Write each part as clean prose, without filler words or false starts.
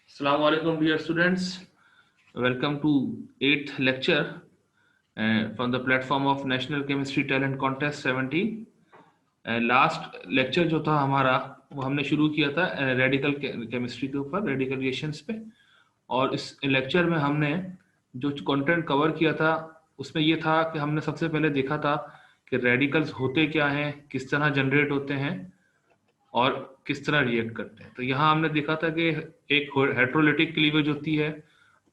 Assalamu alaikum, dear students. Welcome to 8th lecture from the platform of National Chemistry Talent Contest 17. Last lecture जो था हमारा वो हमने शुरू किया था रेडिकल केमिस्ट्री के ऊपर, रेडिकल रिएक्शंस पे। और इस लेक्चर में हमने जो कंटेंट कवर किया था उसमें ये था कि हमने सबसे पहले देखा था कि रेडिकल्स होते क्या हैं, किस तरह जनरेट होते हैं और किस तरह रिएक्ट करते हैं। तो यहाँ हमने देखा था कि एक हेट्रोलिटिक क्लीवेज होती है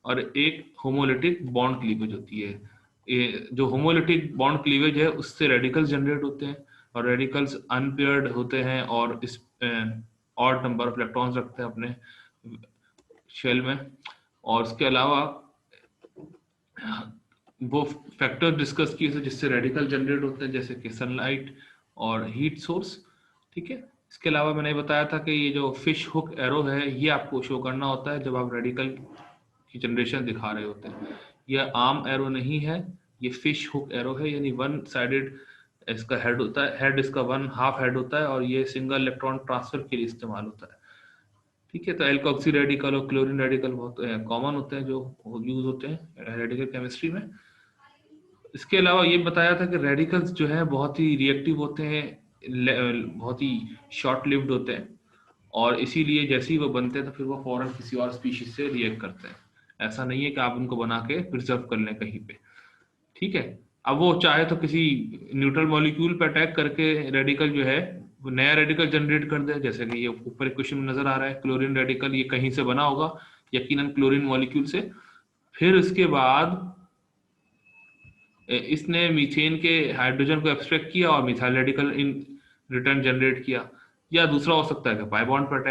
और एक होमोलिटिक बॉन्ड क्लीवेज होती है। ये जो होमोलिटिक बॉन्ड क्लीवेज है उससे रेडिकल्स जनरेट होते हैं और रेडिकल्स अनपेयर्ड होते हैं और इस ऑड नंबर ऑफ इलेक्ट्रॉन्स रखते हैं अपने शेल में। और इसके अलावा वो फैक्टर डिस्कस किए थे जिससे रेडिकल जनरेट होते हैं, जैसे कि सनलाइट और हीट सोर्स। ठीक है, इसके अलावा मैंने बताया था कि ये जो फिश हुक एरो है ये आपको शो करना होता है जब आप रेडिकल की जनरेशन दिखा रहे होते हैं। यह आम एरो नहीं है, ये फिश हुक एरो है, यानी वन साइडेड इसका हेड होता है, हेड इसका वन हाफ हेड होता है और ये सिंगल इलेक्ट्रॉन ट्रांसफर के लिए इस्तेमाल होता है। ठीक है, तो एल्कोक्सी रेडिकल और क्लोरीन रेडिकल बहुत कॉमन होते हैं जो यूज होते हैं रेडिकल केमिस्ट्री में। इसके अलावा ये बताया था कि रेडिकल्स जो है बहुत ही रिएक्टिव होते हैं, बहुत ही शॉर्ट लिव्ड होते हैं और इसीलिए जैसे ही वो बनते हैं तो फिर वो फौरन किसी और स्पीशीज से रिएक्ट करते हैं। ऐसा नहीं है कि आप उनको बना के प्रिजर्व कर लें कहीं पे। ठीक है, अब वो चाहे तो किसी न्यूट्रल मॉलिक्यूल पे अटैक करके रेडिकल जो है वो नया रेडिकल जनरेट कर दे, जैसे कि ये ऊपर क्वेश्चन में नजर आ रहा है क्लोरीन रेडिकल, ये कहीं से बना होगा यकीनन क्लोरीन मॉलिक्यूल से। फिर उसके बाद इसने मीथेन के हाइड्रोजन को एब्स्ट्रैक्ट किया और methyl radical in return generate किया। या दूसरा हो सकता है कि पाई बॉन्ड पर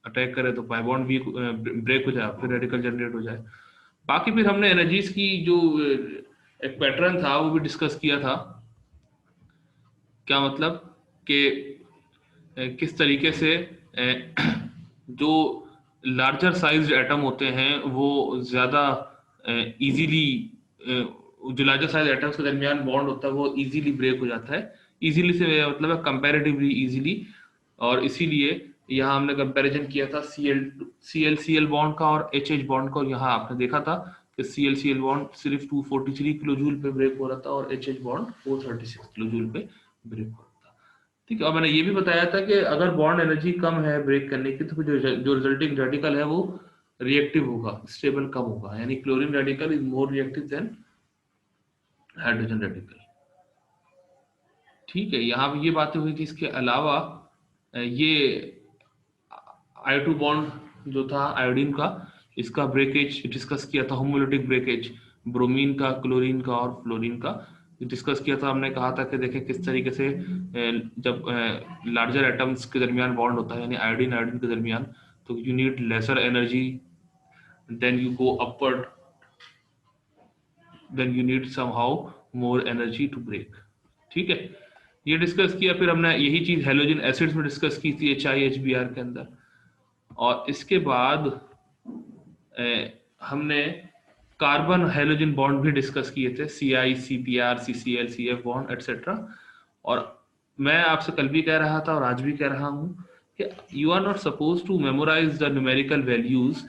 अटैक करे तो पाई बॉन्ड भी ब्रेक हो जाए, फिर रेडिकल जनरेट हो जाए। बाकी फिर हमने एनर्जीज की जो एक पैटर्न था वो भी डिस्कस किया था। क्या मतलब कि किस तरीके से जो लार्जर साइज्ड एटम होते हैं वो ज़्यादा इजीली, जो लार्जर साइज एटम्स के दरमियान बॉन्ड होता है वो इजीली ब्रेक हो जाता है। इजीली से मेरा मतलब है कंपैरेटिवली इजीली, और इसीलिए यहाँ हमने कंपैरिजन किया था Cl बॉन्ड का और H बॉन्ड का। और यहाँ आपने देखा था कि Cl बॉन्ड सिर्फ 243 किलो जूल पे ब्रेक हो रहा था और H बॉन्ड 436 किलो जूल पे ब्रेक हो रहा था। ठीक है, और मैंने ये भी बताया था कि अगर बॉन्ड एनर्जी कम है ब्रेक करने की तो फिर जो रिजल्टिंग रेडिकल है वो रिएक्टिव होगा, स्टेबल कम होगा, यानी chlorine radical is more reactive than hydrogen radical. ठीक है, यहाँ पे ये बातें हुई थी। इसके अलावा ये I2 बॉन्ड जो था आयोडीन का, इसका ब्रेकेज डिस्कस किया था, होमोलिटिक ब्रेकेज ब्रोमीन का, क्लोरीन का और फ्लोरीन का डिस्कस किया था। हमने कहा था कि देखें किस तरीके से जब लार्जर एटम्स के दरमियान बॉन्ड होता है यानी आयोडीन आयोडीन के दरमियान, तो you need lesser energy, then you go upward, then you need somehow more energy to break. ठीक है, ये डिस्कस किया। फिर हमने यही चीज हेलोजन एसिड्स में डिस्कस की थी HiHbr के अंदर। और इसके बाद हमने कार्बन हेलोजन बॉन्ड भी डिस्कस किए थे, Ci CpR CCl CF bond etcetera. और मैं आपसे कल भी कह रहा था और आज भी कह रहा हूं कि you are not suppose to memorize the numerical values,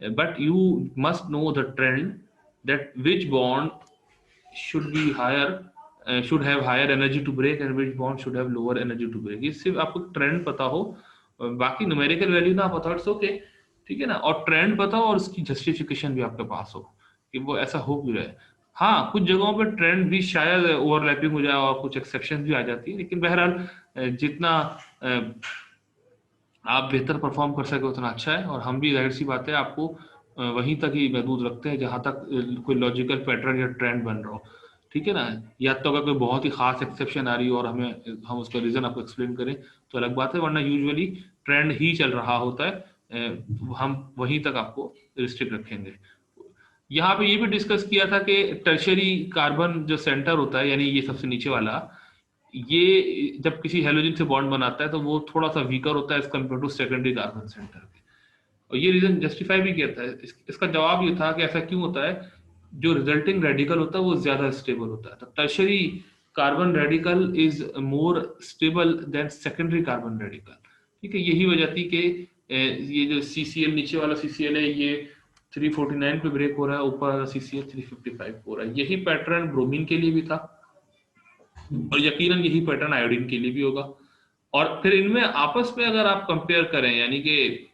but you must know the trend that which bond should be higher, should have higher energy to break and which bond should have lower energy to break। इससे आपको trend पता हो, बाकी numerical value ना पता हो it's okay. ठीक है ना, और ट्रेंड पता हो और उसकी जस्टिफिकेशन भी आपके पास हो कि वो ऐसा हो क्यों रहा है। हाँ, कुछ जगहों पर ट्रेंड भी शायद ओवरलैपिंग हो जाए और कुछ एक्सेप्शन भी आ जाती है, लेकिन बहरहाल जितना आप बेहतर परफॉर्म कर सके उतना अच्छा है। और हम भी जाहिर सी बात है आपको वहीं तक ही महदूद रखते हैं जहां तक कोई लॉजिकल पैटर्न या ट्रेंड बन रहा हो। ठीक है ना, या तो अगर कोई बहुत ही खास एक्सेप्शन आ रही हो और हम उसका रीजन आपको एक्सप्लेन करें तो अलग बात है, वरना यूजुअली ट्रेंड ही चल रहा होता है, हम वहीं तक आपको रिस्ट्रिक्ट रखेंगे। यहाँ पे ये भी डिस्कस किया था कि टर्शरी कार्बन जो सेंटर होता है, यानी ये सबसे नीचे वाला, ये जब किसी हेलोजन से बॉन्ड बनाता है तो वो थोड़ा सा वीकर होता है as compare to secondary carbon centre के। और ये रीजन जस्टिफाई भी किया था। इसका जवाब ये था कि ऐसा क्यों होता है, जो रिजल्टिंग रेडिकल होता है वो ज्यादा स्टेबल होता है। तो tertiary carbon radical is more stable then secondary carbon radical. ठीक है, यही वजह थी कि ये जो CCl नीचे वाला CCl है ये 349 पे ब्रेक हो रहा है, ऊपर वाला CCl 355 हो रहा है। यही पैटर्न ब्रोमीन के लिए भी था और यकीनन यही पैटर्न आयोडीन के लिए भी होगा। और फिर इनमें आपस में अगर आप कंपेयर करें, यानी कि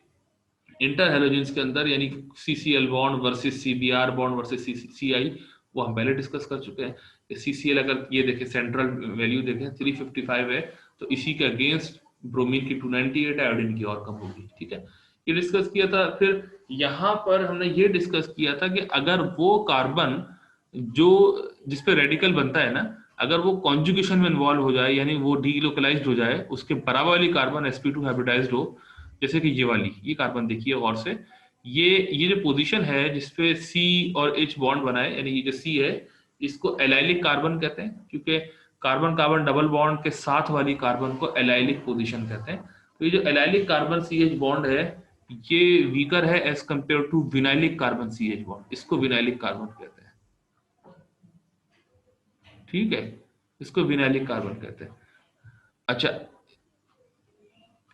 इंटर हेलोजेंस के अंदर, यानी CCl bond versus CBr bond versus CI, वो हम पहले डिस्कस कर चुके हैं। CCl अगर ये देखें, सेंट्रल वैल्यू देखें 355 है, तो इसी के अगेंस्ट ब्रोमीन की 298, आयोडीन की और कम होगी। ठीक है, ये डिस्कस किया था। फिर यहाँ पर हमने ये डिस्कस किया था कि अगर वो कार्बन जो जिसपे रेडिकल बनता है ना, अगर वो कॉन्जुगेशन में इन्वॉल्व हो जाए, यानी वो डीलोकलाइज्ड हो जाए, उसके बराबर वाली कार्बन sp2 हाइब्रिडाइज्ड हो, जैसे कि ये कार्बन देखिए और से, ये जो पोजीशन है जिसपे C और H बॉन्ड बना है, यानी ये जो C है इसको एलाइलिक कार्बन कहते हैं, क्योंकि कार्बन कार्बन डबल बॉन्ड के साथ वाली कार्बन को एलाइलिक पोजीशन कहते हैं। तो ये जो एलाइलिक कार्बन CH बॉन्ड है ये वीकर है as compare to vinylic carbon CH bond, इसको विनाइलिक कार्बन कहते हैं। ठीक है, इसको विनाइलिक कार्बन कहते हैं। अच्छा,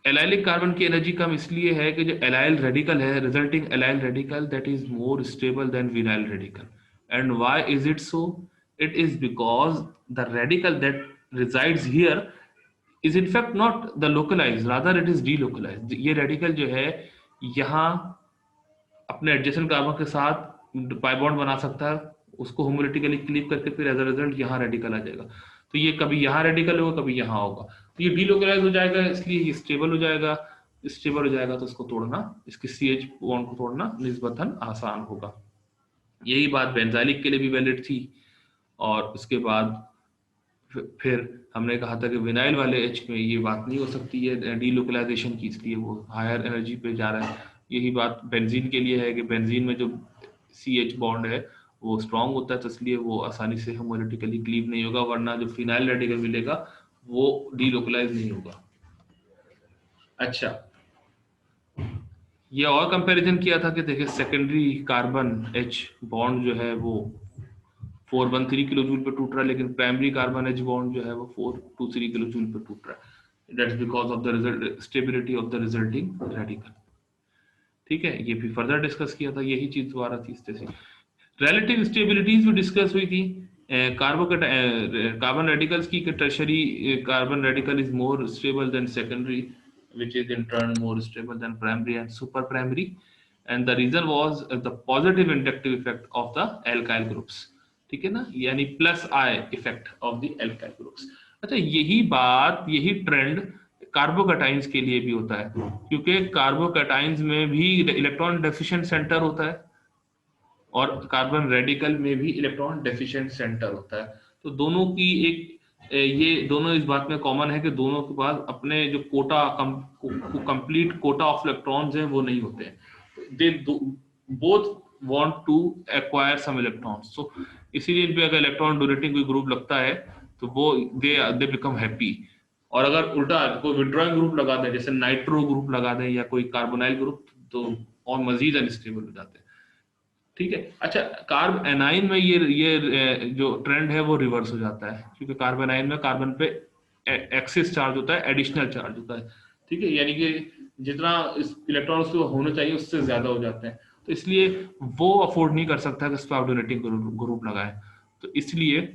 एलाइलिक कार्बन की एनर्जी कम इसलिए है कि जो एलाइल रेडिकल है, resulting allyl radical, that is more stable then vinyl radical. And why is it so? It is because the radical that resides here is in fact not the localized, rather it is delocalized। ये radical जो है यहाँ अपने adjacent carbon के साथ pi bond बना सकता है, उसको होमोलिटिकली क्लीव करके फिर एज अ रिजल्ट यहाँ रेडिकल आ जाएगा। तो ये कभी यहाँ रेडिकल होगा, कभी यहाँ होगा, तो ये डीलोकलाइज हो जाएगा, इसलिए ये स्टेबल हो जाएगा। स्टेबल हो जाएगा तो इसको तोड़ना, इसके CH बॉन्ड को तोड़ना निस्बतन आसान होगा। यही बात बेंजाइलिक के लिए भी वैलिड थी। और उसके बाद फिर हमने कहा था कि विनाइल वाले H में ये बात नहीं हो सकती है डीलोकलाइजेशन की, इसलिए वो हायर एनर्जी पे जा रहा है। यही बात बेंजीन के लिए है कि बेंजीन में जो CH बॉन्ड है वो स्ट्रांग होता है, तो इसलिए वो आसानी से होमोलिटिकली क्लीव नहीं होगा, वरना जो फिनाइल रेडिकल मिलेगा वो डीलोकलाइज नहीं होगा। अच्छा, ये और कंपैरिजन किया था कि देखिए सेकेंडरी कार्बन H बॉन्ड जो है वो 413 किलो जूल पे टूट रहा है, लेकिन प्राइमरी कार्बन H बॉन्ड जो है वो 423 किलो जूल पे टूट रहा है। That's because of the result stability of the resulting radical. ठीक है, ये भी फर्दर डिस्कस किया था, यही चीज दोबारा थी इस तरह से। रिलेटिव स्टेबिलिटीज भी डिस्कस हुई थी। कार्बन रेडिकल्स की tertiary carbon radical is more stable then secondary, which is in turn more stable than primary and super primary, and the reason was the positive inductive effect of the alkyl groups। ठीक है ना, यानी plus I effect of the alkyl groups. अच्छा, यही बात, यही trend कार्बोकैटाइंस के लिए भी होता है, क्योंकि कार्बोकैटाइंस में भी इलेक्ट्रॉन डेफिशिएंट सेंटर होता है और कार्बन रेडिकल में भी इलेक्ट्रॉन डेफिशिएंट सेंटर होता है। तो दोनों की एक ये दोनों इस बात में कॉमन है कि दोनों के पास अपने जो quota complete quota of electrons हैं वो नहीं होते हैं। They both want to acquire some electrons, so इसीलिए इन पे अगर इलेक्ट्रॉन डोनेटिंग कोई ग्रुप लगता है तो वो दे बिकम हैप्पी। और अगर उल्टा कोई विड्रॉइंग ग्रुप लगा दें, जैसे नाइट्रो ग्रुप लगा दें या कोई कार्बोनाइल ग्रुप, तो और मजीद अनस्टेबल हो जाते हैं। ठीक है। अच्छा, कार्ब एनाइन में ये जो ट्रेंड है वो रिवर्स हो जाता है, क्योंकि कार्बन एनाइन में कार्बन पे एक्सिस चार्ज होता है, एडिशनल चार्ज होता है। ठीक है, यानी कि जितना इलेक्ट्रॉन उसको होना चाहिए उससे ज्यादा हो जाते हैं, तो इसलिए वो अफोर्ड नहीं कर सकता कि स्पैप डोनेटिंग ग्रुप लगाए, तो इसलिए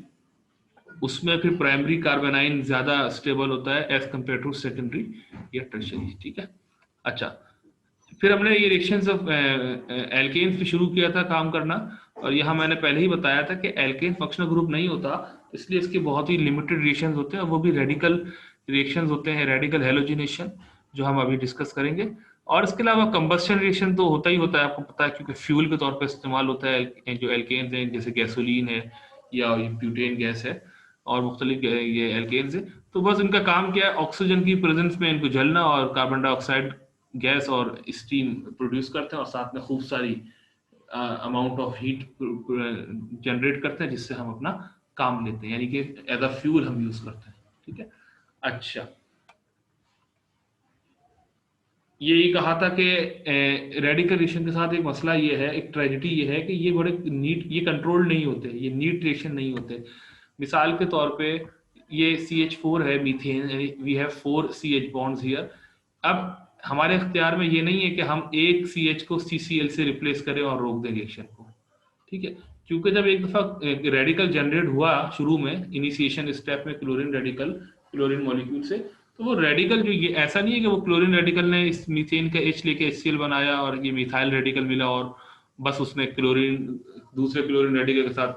उसमें फिर प्राइमरी कार्बोनाइन ज्यादा स्टेबल होता है एज कंपेयर टू सेकेंडरी या टर्शियरी। ठीक है। अच्छा, फिर हमने ये रिएक्शंस ऑफ एल्केन्स पे शुरू किया था काम करना, और यहाँ मैंने पहले ही बताया था कि एल्केन फंक्शनल ग्रुप नहीं होता, इसलिए इसके बहुत ही लिमिटेड रिएक्शंस होते हैं, और वो भी रेडिकल रिएक्शंस होते हैं, रेडिकल हेलोजिनेशन, जो हम अभी डिस्कस करेंगे। और इसके अलावा कंबस्शन रिएक्शन तो होता ही होता है, आपको पता है, क्योंकि फ्यूल के तौर पर इस्तेमाल होता है जो एल्केन्स हैं, जैसे गैसोलीन है या ब्यूटेन गैस है और मुख्तलिफ ये एल्केन्स है। तो बस इनका काम क्या है, ऑक्सीजन की प्रेजेंस में इनको जलना और कार्बन डाइऑक्साइड गैस और स्टीम प्रोड्यूस करते हैं, और साथ में खूब सारी अमाउंट ऑफ हीट जनरेट करते हैं, जिससे हम अपना काम लेते हैं, यानी कि एज अ फ्यूल हम यूज करते हैं। ठीक है। अच्छा, यही कहा था कि रेडिकल रिएक्शन के साथ एक मसला ये है, एक ट्रेजेडी ये है कि ये बड़े नीट, ये कंट्रोल नहीं होते, ये नीट रिएक्शन नहीं होते। मिसाल के तौर पे ये CH4 है methane, we have 4 CH bonds here. अब हमारे इख्तियार में ये नहीं है कि हम एक CH को CCl से रिप्लेस करें और रोक दें रिएक्शन को, ठीक है। क्योंकि जब एक दफा रेडिकल जनरेट हुआ शुरू में इनिशिएशन स्टेप में क्लोरीन रेडिकल क्लोरीन मॉलिक्यूल से, तो वो रेडिकल जो, ये ऐसा नहीं है कि वो क्लोरीन रेडिकल ने इस मीथेन का H लेके HCl बनाया और ये मिथाइल रेडिकल मिला और बस उसने क्लोरीन दूसरे क्लोरीन रेडिकल के साथ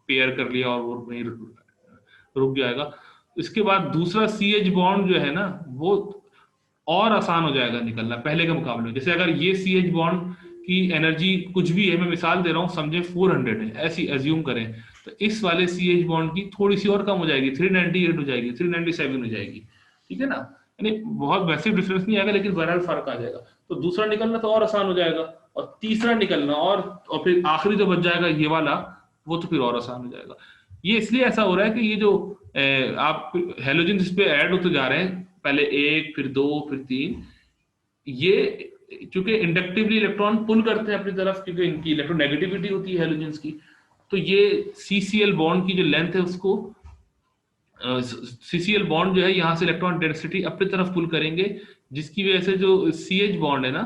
पेयर कर लिया और वो वहीं रुक जाएगा। इसके बाद दूसरा CH बॉन्ड जो है ना वो और आसान हो जाएगा निकलना पहले के मुकाबले में। जैसे अगर ये CH बॉन्ड की एनर्जी कुछ भी है, मैं मिसाल दे रहा हूँ, समझे 400 है, ऐसी एज्यूम करें, तो इस वाले CH बॉन्ड की थोड़ी सी और कम हो जाएगी, 398 हो जाएगी, 397 हो जाएगी, ठीक है ना। यानी बहुत मैसिव डिफरेंस नहीं आएगा, लेकिन बहरहाल फर्क आ जाएगा। तो दूसरा निकलना तो और आसान हो जाएगा, और तीसरा निकलना और फिर आखिरी जो बच जाएगा ये वाला, वो तो फिर और आसान हो जाएगा। ये इसलिए ऐसा हो रहा है कि ये जो आप हेलोजन इस पे ऐड होते जा रहे हैं, पहले 1 फिर 2 फिर 3, ये चूंकि इंडक्टिवली इलेक्ट्रॉन पुल करते हैं अपनी तरफ, क्योंकि इनकी इलेक्ट्रोनेगेटिविटी होती है हेलोजेंस की, तो ये CCl बॉन्ड की जो लेंथ है उसको CCl बॉन्ड जो है यहाँ से इलेक्ट्रॉन डेंसिटी अपनी तरफ पुल करेंगे, जिसकी वजह से जो CH बॉन्ड है ना,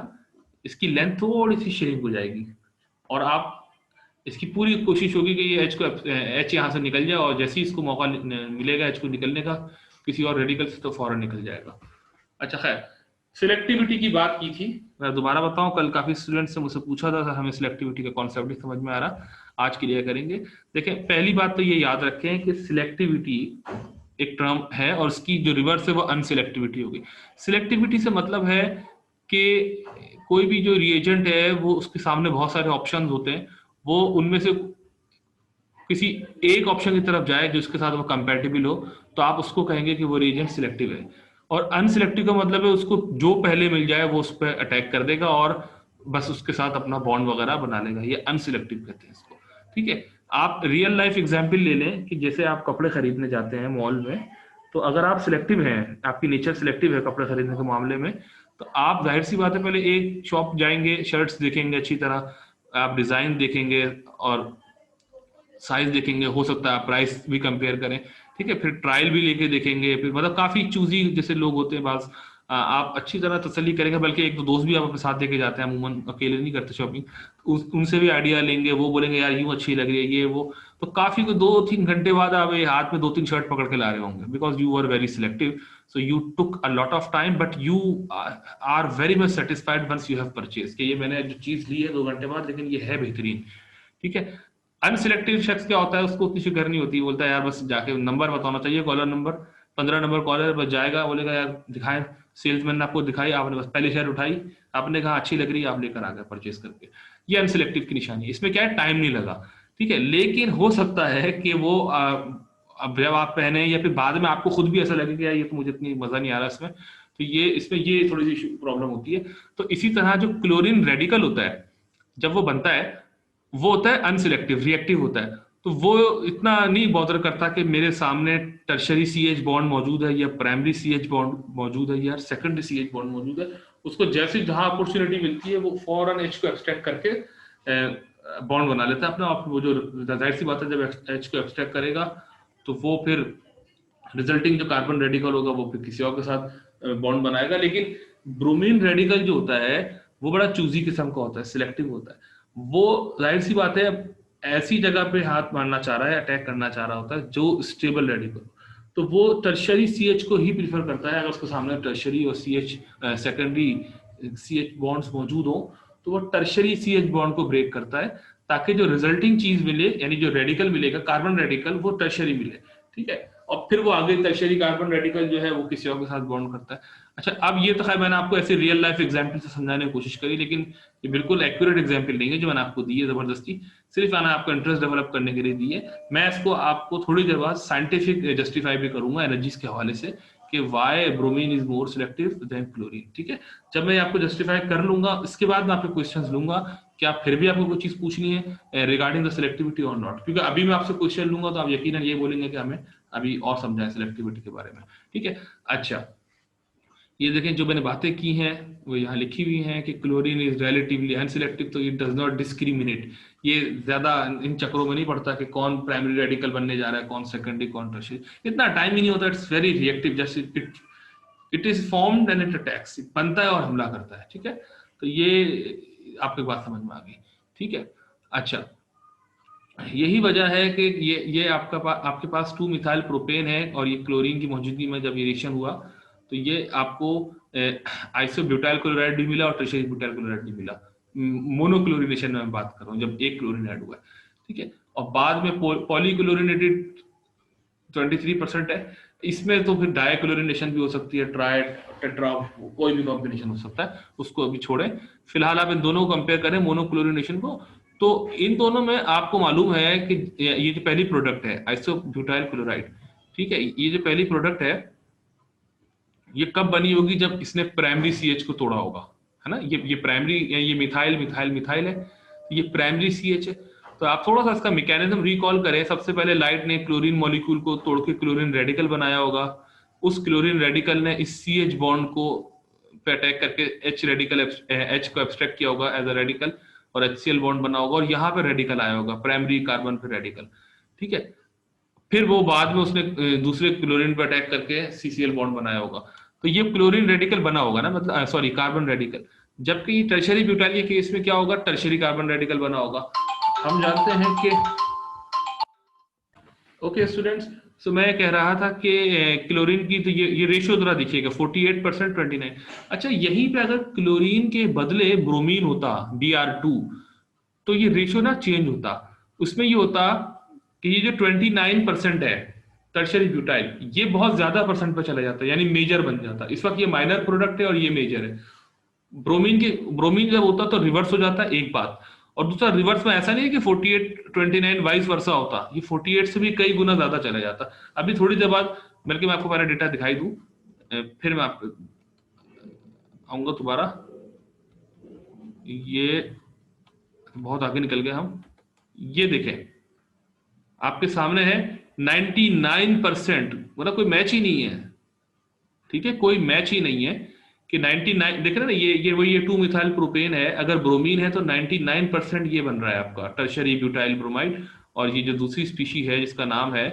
इसकी लेंथ थोड़ी सी श्रिंक हो जाएगी, और आप इसकी पूरी कोशिश होगी कि ये H यहाँ से निकल जाए, और जैसे ही इसको मौका मिलेगा H को निकलने का किसी और रेडिकल से, तो फौरन निकल जाएगा। अच्छा खैर, सिलेक्टिविटी की बात की थी, मैं दोबारा बताऊं, कल काफी स्टूडेंट्स से मुझसे पूछा था, हमें सिलेक्टिविटी का कॉन्सेप्ट नहीं समझ में आ रहा, आज क्लियर करेंगे। देखिए, पहली बात तो ये याद रखें कि सिलेक्टिविटी एक टर्म है, और उसकी जो रिवर्स है वो अनसिलेक्टिविटी होगी। सिलेक्टिविटी से मतलब है कि कोई भी जो रिएजेंट है वो उसके सामने बहुत सारे ऑप्शन होते हैं, वो उनमें से किसी एक ऑप्शन की तरफ जाए जिसके साथ वो कंपैटिबल हो, तो आप उसको कहेंगे कि वो रिएजेंट सिलेक्टिव है। और अनसिलेक्टिव का मतलब है उसको जो पहले मिल जाए वो उस पर अटैक कर देगा और बस उसके साथ अपना बॉन्ड वगैरह बना लेगा, ये अनसिलेक्टिव कहते हैं इसको, ठीक है। आप रियल लाइफ एग्जाम्पल ले लें कि जैसे आप कपड़े खरीदने जाते हैं मॉल में, तो अगर आप सिलेक्टिव हैं, आपकी नेचर सिलेक्टिव है कपड़े खरीदने के मामले में, तो आप जाहिर सी बात है पहले एक शॉप जाएंगे, शर्ट्स देखेंगे अच्छी तरह, आप डिजाइन देखेंगे और साइज देखेंगे, हो सकता है प्राइस भी कंपेयर करें, ठीक है, फिर ट्रायल भी लेके देखेंगे, फिर मतलब काफी चूजी जैसे लोग होते हैं बाज, आप अच्छी तरह तसल्ली करेंगे, बल्कि एक दो दोस्त भी आप अपने साथ लेके जाते हैं, अमूमन अकेले नहीं करते शॉपिंग, उनसे भी आइडिया लेंगे, वो बोलेंगे यार यूं अच्छी लग रही है ये वो, तो काफी को 2-3 घंटे बाद आप हाथ में 2-3 शर्ट पकड़ के ला रहे होंगे, because you are very selective, so you took a lot of time, but you are very much satisfied once you have purchase, कि ये मैंने जो चीज ली है 2 घंटे बाद, लेकिन ये है बेहतरीन, ठीक है। अनसिलेक्टिव शख्स क्या होता है, उसको उतनी फिक्र नहीं होती, बोलता है यार बस जाके नंबर बताना चाहिए, कॉलर नंबर 15 नंबर कॉलर, बस जाएगा, बोलेगा यार दिखाएं, सेल्समैन ने आपको दिखाई, आपने बस पहली शेयर उठाई, आपने कहा अच्छी लग रही है, आप लेकर आ गए परचेज करके, ये अनसिलेक्टिव की निशानी है। इसमें क्या है, टाइम नहीं लगा, ठीक है, लेकिन हो सकता है कि वो अब जब आप पहने या फिर बाद में आपको खुद भी ऐसा लगे कि यार ये तो मुझे इतनी मजा नहीं आ रहा इसमें, तो ये इसमें ये थोड़ी सी प्रॉब्लम होती है। तो इसी तरह जो क्लोरीन रेडिकल होता है जब वो बनता है, वो होता है अनसिलेक्टिव, रिएक्टिव होता है, तो वो इतना नहीं बॉदर करता कि मेरे सामने टर्शरी CH बॉन्ड मौजूद है या प्राइमरी CH बॉन्ड मौजूद है या सेकेंडरी CH बॉन्ड मौजूद है, उसको जैसे जहां अपॉर्चुनिटी मिलती है वो फौरन H को एक्सट्रैक्ट करके बॉन्ड बना लेता है अपना, वो जो जाहिर सी बात है जब H को एक्सट्रैक्ट करेगा तो वो फिर रिजल्टिंग जो कार्बन रेडिकल होगा वो फिर किसी और के साथ बॉन्ड बनाएगा। लेकिन ब्रोमीन रेडिकल जो होता है वो बड़ा चूजी किस्म का होता है, सिलेक्टिव होता है, वो जाहिर सी बात है ऐसी जगह पे हाथ मारना चाह रहा है, अटैक करना चाह रहा होता है जो स्टेबल रेडिकल, तो वो टर्शरी CH को ही प्रीफर करता है। अगर उसके सामने टर्शरी और CH सेकेंडरी CH बॉन्ड्स मौजूद हो तो वो टर्शरी CH बॉन्ड को ब्रेक करता है, ताकि जो रिजल्टिंग चीज मिले, यानी जो रेडिकल मिलेगा कार्बन रेडिकल, वो टर्शरी मिले, ठीक है, और फिर वो आगे टर्शरी कार्बन रेडिकल जो है वो किसी और के साथ बॉन्ड करता है। अच्छा, अब ये तो खैर मैंने आपको ऐसे रियल लाइफ एग्जांपल से समझाने की कोशिश करी, लेकिन ये बिल्कुल एक्यूरेट एग्जांपल नहीं है जो मैंने आपको दी है जबरदस्ती, सिर्फ मैंने आपको इंटरेस्ट डेवलप करने के लिए दी है। मैं इसको आपको थोड़ी देर बाद साइंटिफिक जस्टिफाई भी करूंगा एनर्जीज के हवाले से कि why bromine is more selective than chlorine, ठीक है। जब मैं आपको जस्टिफाई कर लूंगा इसके बाद मैं आपको क्वेश्चंस लूंगा, क्या फिर भी आपको कोई चीज पूछनी है रिगार्डिंग द सिलेक्टिविटी और नॉट, क्योंकि अभी मैं आपसे क्वेश्चन लूंगा तो आप यकीनन ये बोलेंगे कि हमें अभी और समझाएं सिलेक्टिविटी के बारे में, ठीक है। अच्छा, ये देखें जो मैंने बातें की हैं वो यहाँ लिखी हुई हैं कि क्लोरीन इज रिलेटिवली अनसिलेक्टिव, तो इट डज नॉट डिस्क्रिमिनेट, ये ज्यादा इन चक्रों में नहीं पड़ता कि कौन प्राइमरी रेडिकल बनने जा रहा है, कौन सेकेंडरी, कौन टर्शियरी, इतना टाइम ही नहीं होता, it's very reactive, just it it is formed and it attacks, बनता है और हमला करता है, ठीक है। तो ये आपकी बात समझ में आ गई, ठीक है। अच्छा, यही वजह है कि ये आपके पास 2 मिथाइल प्रोपेन है और ये क्लोरीन की मौजूदगी में जब ये रिएक्शन हुआ तो ये आपको आइसोब्यूटाइल क्लोराइड भी मिला और टर्शियरी ब्यूटाइल क्लोराइड भी मिला। मोनोक्लोरिनेशन में मैं बात कर रहा हूँ, जब एक क्लोरीन ऐड हुआ है, ठीक है। और बाद में पॉलीक्लोरिनेटेड 23% है, इसमें तो फिर डाइक्लोरिनेशन भी हो सकती है, ट्राई टेट्रा, कोई भी कॉम्बिनेशन हो सकता है, उसको अभी छोड़ें। फिलहाल आप इन दोनों को कंपेयर करें, मोनोक्लोरिनेशन को। तो इन दोनों में आपको मालूम है कि ये जो पहली प्रोडक्ट है आइसोब्यूटाइल क्लोराइड, ठीक है, ये जो पहली प्रोडक्ट है ये कब बनी होगी, जब इसने प्राइमरी सीएच को तोड़ा होगा, है ना। ये प्राइमरी, ये मिथाइल मिथाइल मिथाइल है, ये प्राइमरी सीएच है। तो आप थोड़ा सा इसका मैकेनिज्म रिकॉल करें। सबसे पहले लाइट ने क्लोरीन मॉलिक्यूल को तोड़ के क्लोरीन रेडिकल बनाया होगा, उस क्लोरीन रेडिकल ने इस सीएच बॉन्ड को पे अटैक करके एच रेडिकल एच को एब्स्ट्रैक्ट किया होगा एज अ रेडिकल और HCl बॉन्ड बना होगा और यहाँ पे रेडिकल आया होगा, प्राइमरी कार्बन पे रेडिकल, ठीक है। फिर वो बाद में उसने दूसरे क्लोरीन पर अटैक करके CCl बॉन्ड बनाया होगा। तो ये क्लोरीन रेडिकल बना होगा ना, मतलब सॉरी कार्बन रेडिकल। जबकि टर्शियरी ब्यूटाइल के केस में क्या होगा, टर्शियरी कार्बन रेडिकल बना होगा। हम जानते हैं कि ओके स्टूडेंट्स, सो मैं कह रहा था कि क्लोरीन की तो ये रेशियो जरा देखिएगा 48% 29। अच्छा, यहीं पे अगर क्लोरीन के बदले ब्रोमीन होता Br2 तो ये रेशियो ना चेंज होता। उसमें ये होता कि ये जो 29% है टर्शियरी ब्यूटाइल, ये बहुत ज्यादा परसेंट पे चला जाता है, यानी मेजर बन जाता। इस वक्त ये माइनर प्रोडक्ट है और ये मेजर है। ब्रोमीन जब होता तो रिवर्स हो जाता, एक बात। और दूसरा, रिवर्स में ऐसा नहीं है कि 48 29 वाइस वर्सा होता, ये 48 से भी कई गुना ज्यादा चला जाता। अभी थोड़ी देर बाद, बल्कि मैं आपको पहले डेटा दिखाई दूं, फिर मैं आप आऊंगा दोबारा। ये बहुत आगे निकल गए हम। ये देखें, आपके सामने है 99%, मतलब कोई मैच ही नहीं है, ठीक है, कोई मैच ही नहीं है कि 99, देख रहे ना, ये वही ये 2 मिथाइल प्रोपेन है, अगर ब्रोमीन है तो 99% ये बन रहा है आपका टर्शियरी ब्यूटाइल ब्रोमाइड। और ये जो दूसरी स्पीशी है जिसका नाम है,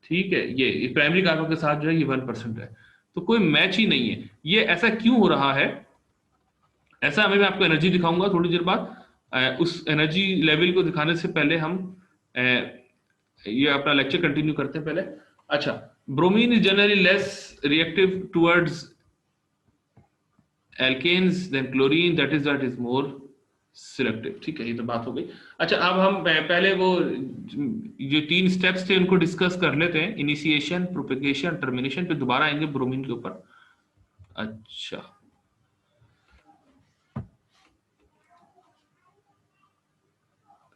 ठीक है, ये प्राइमरी कार्बन के साथ जो है ये 1% है। तो कोई मैच ही नहीं है। ये ऐसा क्यों हो रहा है? ऐसा हमें, मैं आपको एनर्जी दिखाऊंगा थोड़ी देर बाद। उस एनर्जी लेवल को दिखाने से पहले हम ये अपना लेक्चर कंटिन्यू करते हैं पहले। अच्छा, bromine is generally less reactive towards alkanes than chlorine, that is more selective, ठीक है, ये तो बात हो गई। अच्छा, अब हम पहले वो जो 3 स्टेप्स थे उनको डिस्कस कर लेते हैं, इनिशिएशन, प्रोपेगेशन, टर्मिनेशन, पे दोबारा आएंगे ब्रोमीन के ऊपर। अच्छा,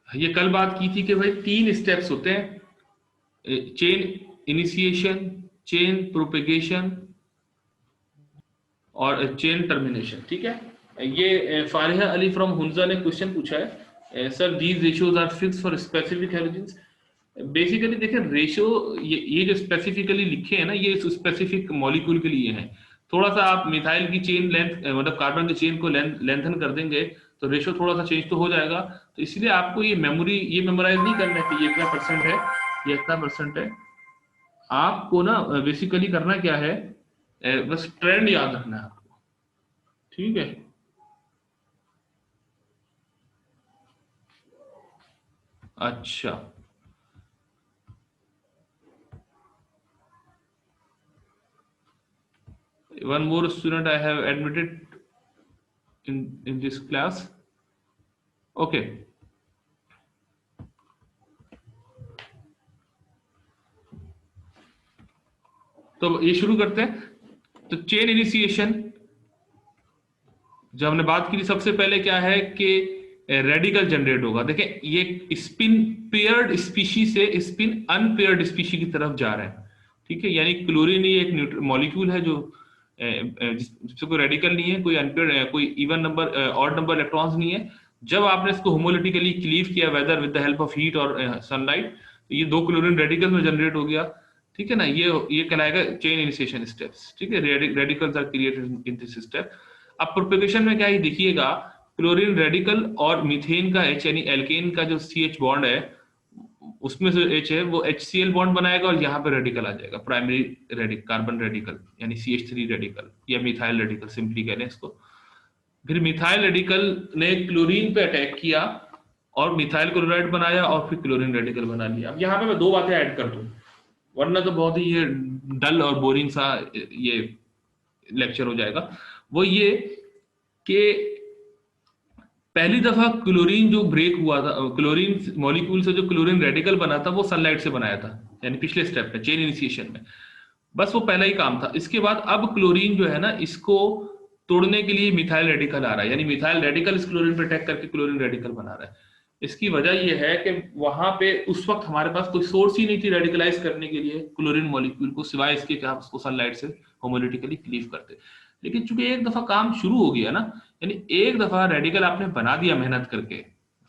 ये कल बात की थी कि भाई 3 स्टेप्स होते हैं, चेन इनिशिएशन, चेन प्रोपेगेशन और चेन टर्मिनेशन, ठीक है। ये फारिहा अली फ्रॉम हुंजा ने क्वेश्चन पूछा है, sir these ratios are fix for specific halogens. Basically देखिए, रेशियो ये जो स्पेसिफिकली लिखे हैं ना, ये स्पेसिफिक मॉलिक्यूल के लिए है। थोड़ा सा आप मिथाइल की चेन लेंथ, मतलब कार्बन की चेन को लेंथन कर देंगे तो रेशियो थोड़ा सा चेंज तो हो जाएगा। तो इसलिए आपको ये मेमोराइज नहीं करना है कि ये इतना परसेंट है, ये इतना परसेंट है। आपको ना बेसिकली करना क्या है, बस ट्रेंड याद रखना है आपको, ठीक है। अच्छा, one more student I have admitted in this class. Okay, तो ये शुरू करते हैं। तो चेन इनिशिएशन जब हमने बात की थी, सबसे पहले क्या है कि रेडिकल जनरेट होगा। देखें, ये स्पिन पेयर्ड स्पीशी से स्पिन अनपेयर्ड स्पीशी की तरफ जा रहे हैं, ठीक है। यानी क्लोरीन ये एक मॉलिक्यूल है जो जिससे कोई रेडिकल नहीं है, कोई अनपेयर्ड, कोई even number odd number electrons नहीं है। जब आपने इसको होमोलिटिकली क्लीव किया, whether with the help of heat और सनलाइट, तो ये 2 क्लोरीन रेडिकल में जनरेट हो गया, ठीक है ना। ये कहलाएगा चेन इनिशिएशन स्टेप्स, ठीक है। Radicals are created in this step. अब प्रोपेगेशन में क्या है देखिएगा, क्लोरीन रेडिकल और मीथेन का H यानी एल्केन का जो CH बॉन्ड है, उसमें से H है वो HCl बॉन्ड बनाएगा और यहाँ पे रेडिकल आ जाएगा, प्राइमरी रेडिकल, कार्बन रेडिकल यानी CH3 रेडिकल या मिथाइल रेडिकल सिंपली कह लें इसको। फिर मिथाइल रेडिकल ने क्लोरीन पे अटैक किया और मिथाइल क्लोराइड बनाया और फिर क्लोरीन रेडिकल बना लिया। अब यहाँ पे मैं दो बातें ऐड कर दूं, वरना तो बहुत ही ये डल और बोरिंग सा ये लेक्चर हो जाएगा। वो ये कि पहली दफा क्लोरीन जो ब्रेक हुआ था, क्लोरीन मॉलिक्यूल से जो क्लोरीन रेडिकल बना था वो सनलाइट से बनाया था, यानी पिछले स्टेप में चेन इनिशिएशन में। बस वो पहला ही काम था। इसके बाद अब क्लोरीन जो है ना, इसको तोड़ने के लिए मिथाइल रेडिकल आ रहा है, यानी मिथाइल रेडिकल इस क्लोरीन पर अटैक करके क्लोरीन रेडिकल बना रहा है। इसकी वजह यह है कि वहां पे उस वक्त हमारे पास कोई सोर्स ही नहीं थी रेडिकलाइज करने के लिए क्लोरीन मॉलिक्यूल को, सिवाय इसके कि आप उसको सनलाइट से होमोलिटिकली क्लीव करते। लेकिन चूंकि एक दफा काम शुरू हो गया ना, यानी एक दफा रेडिकल आपने बना दिया मेहनत करके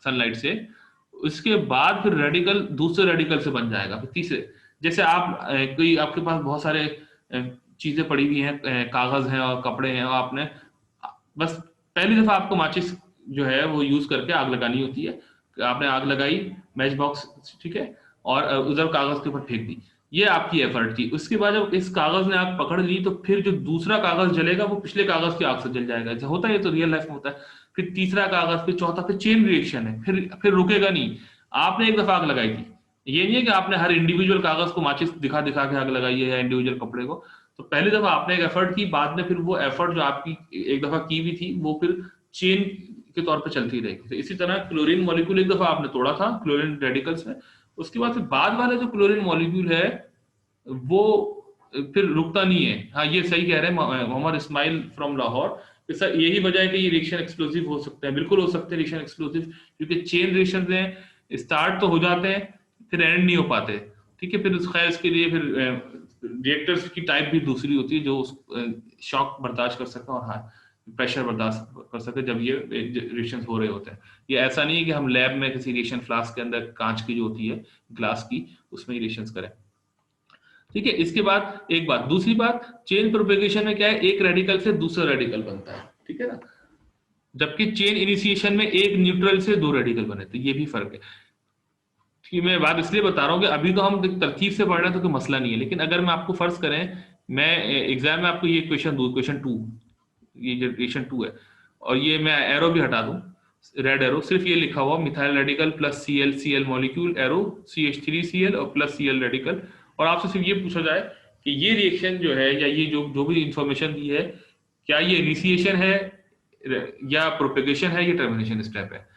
सनलाइट से, उसके बाद फिर रेडिकल दूसरे रेडिकल से बन जाएगा, फिर तीसरे। जैसे आप कोई आपके पास बहुत सारे चीजें पड़ी हुई हैं, कागज हैं और कपड़े हैं, और आपने बस पहली दफा आपको माचिस जो है वो यूज करके आग लगानी होती है। आपने आग लगाई मैच बॉक्स, ठीक है, और उधर कागज के ऊपर फेंक दी, ये आपकी एफर्ट थी। उसके बाद जब इस कागज ने आग पकड़ ली तो फिर जो दूसरा कागज जलेगा वो पिछले कागज की आग से जल जाएगा। ऐसा होता है, ये तो रियल लाइफ में होता है। फिर तीसरा कागज, फिर चौथा, फिर चेन रिएक्शन है, फिर रुकेगा नहीं। आपने एक दफा आग लगाई थी, ये नहीं है कि आपने हर इंडिविजुअल कागज को माचिस दिखा दिखा के आग लगाई है या इंडिविजुअल कपड़े को। तो पहली दफा आपने एक एफर्ट की, बाद में फिर वो एफर्ट जो आपकी एक दफा की भी थी वो फिर चेन के तौर पे चलती रहेगी। तो इसी तरह क्लोरीन मॉलिक्यूल एक दफा आपने तोड़ा था क्लोरीन रेडिकल्स में, उसके बाद फिर बाद वाला जो क्लोरीन मॉलिक्यूल है वो फिर रुकता नहीं है। हाँ, ये सही कह रहे हैं मोहम्मद इस्माइल फ्रॉम लाहौर। यही वजह है कि ये रिएक्शन एक्सप्लोसिव हो सकते हैं, बिल्कुल हो सकते हैं रिएक्शन एक्सप्लोसिव, क्योंकि चेन रिएक्शन हैं, स्टार्ट तो हो जाते हैं फिर एंड नहीं हो पाते। ठीक है, फिर खैर इसके लिए फिर रिएक्टर्स की टाइप भी दूसरी होती है जो शॉक बर्दाश्त कर सके और हाँ प्रेशर बर्दाश्त कर सके जब ये रिएक्शंस हो रहे होते हैं। ये ऐसा नहीं है कि हम लैब में किसी रिएक्शन फ्लास्क के अंदर कांच की जो होती है ग्लास की उसमें रिएक्शंस करें। ठीक है, इसके बाद एक बात, दूसरी बात, चेन प्रोपेगेशन में क्या है, एक रेडिकल से दूसरा रेडिकल बनता है, ठीक है ना, जबकि चेन इनिशिएशन में एक न्यूट्रल से दो रेडिकल बने, तो ये भी फर्क है। कि मैं बात इसलिए बता रहा हूँ कि अभी तो हम तरतीब से पढ़ रहे हैं तो कोई मसला नहीं है, लेकिन अगर मैं आपको फर्ज करें मैं एग्जाम में आपको ये क्वेश्चन दूं, क्वेश्चन 2, ये जो क्वेश्चन 2 है, और ये मैं एरो भी हटा दूं, रेड एरो, सिर्फ ये लिखा हुआ methyl radical plus Cl molecule arrow CH3Cl और प्लस Cl रेडिकल, और आपसे सिर्फ ये पूछा जाए कि ये रिएक्शन जो है या ये जो जो भी इंफॉर्मेशन दी है, क्या ये इनिशिएशन है या प्रोपेगेशन है या टर्मिनेशन स्टेप है।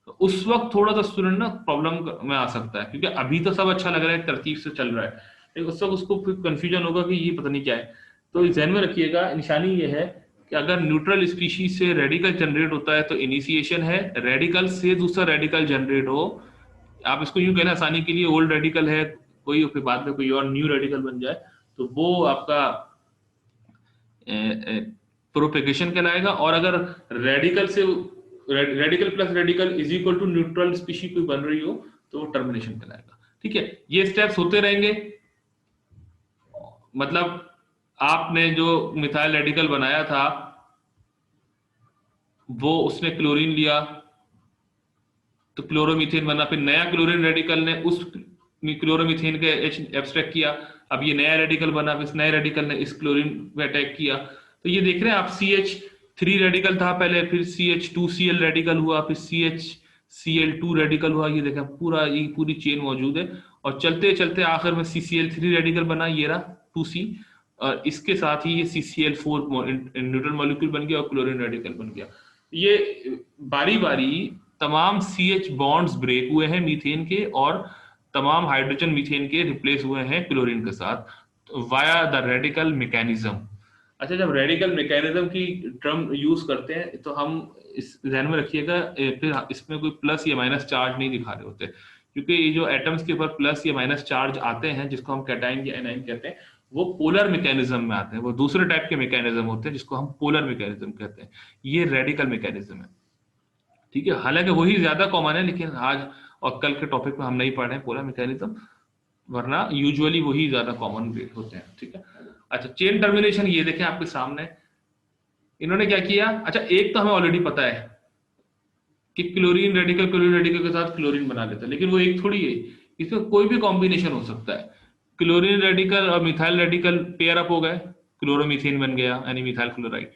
तो उस वक्त थोड़ा सा स्टूडेंट ना प्रॉब्लम में आ सकता है, क्योंकि अभी तो सब अच्छा लग रहा है, तरतीब से चल रहा है, लेकिन उस वक्त उसको फिर कंफ्यूजन होगा कि ये पता नहीं क्या है। तो ध्यान में रखिएगा, निशानी ये है कि अगर न्यूट्रल स्पीशीज से रेडिकल जनरेट होता है तो इनिशिएशन है, रेडिकल से दूसरा रेडिकल जनरेट हो, आप इसको यूं कहना आसानी के लिए ओल्ड रेडिकल है कोई, फिर बाद में कोई और न्यू रेडिकल बन जाए तो वो आपका प्रोपेगेशन कहलाएगा। और अगर रेडिकल से radical plus radical is equal to neutral species कोई बन रही हो तो वो टर्मिनेशन कहलाएगा। ठीक है, ये स्टेप्स होते रहेंगे। मतलब आपने जो मिथाइल रेडिकल बनाया था वो उसने क्लोरीन लिया तो क्लोरोमीथेन बना, फिर नया क्लोरीन रेडिकल ने उस क्लोरोमीथेन के H एब्स्ट्रैक्ट किया, अब ये नया रेडिकल बना, इस नए रेडिकल ने इस क्लोरीन पे अटैक किया। तो ये देख रहे हैं आप, CH3 रेडिकल था पहले, फिर CH2Cl रेडिकल हुआ, फिर CHCl2 रेडिकल हुआ, ये देखें पूरा ये पूरी चेन मौजूद है, और चलते चलते आखिर में CCl3 रेडिकल बना, ये रहा 2C, और इसके साथ ही ये CCl4 न्यूट्रल मॉलिक्यूल बन गया और क्लोरीन रेडिकल बन गया। ये बारी बारी तमाम CH बॉन्ड्स ब्रेक हुए हैं मीथेन के, और तमाम हाइड्रोजन मीथेन के रिप्लेस हुए हैं क्लोरीन के साथ वाया द रेडिकल मैकेनिज्म। अच्छा, जब रेडिकल मैकेनिज्म की टर्म यूज करते हैं तो हम इस ध्यान में रखिएगा, फिर इसमें कोई प्लस या माइनस चार्ज नहीं दिखा रहे होते, क्योंकि ये जो एटम्स के ऊपर प्लस या माइनस चार्ज आते हैं जिसको हम कैटाइन या एनाइन कहते हैं, वो पोलर मैकेनिज्म में आते हैं, वो दूसरे टाइप के मैकेनिज्म होते हैं जिसको हम पोलर मैकेनिज्म कहते हैं। ये रेडिकल मैकेनिज्म है, ठीक है, हालांकि वही ज्यादा कॉमन है, लेकिन आज और कल के टॉपिक में हम नहीं पढ़ रहे हैं पोलर मैकेनिज्म, वरना यूजुअली वही ज्यादा कॉमन होते हैं। ठीक है, अच्छा, चेन टर्मिनेशन ये देखें आपके सामने, इन्होंने क्या किया। अच्छा, एक तो हमें ऑलरेडी पता है कि क्लोरीन रेडिकल के साथ क्लोरीन बना लेता है, लेकिन वो एक थोड़ी है, इसमें कोई भी कॉम्बिनेशन हो सकता है। क्लोरीन रेडिकल और मिथाइल रेडिकल पेयर अप हो गए, क्लोरोमीथेन बन गया यानी मिथाइल क्लोराइड।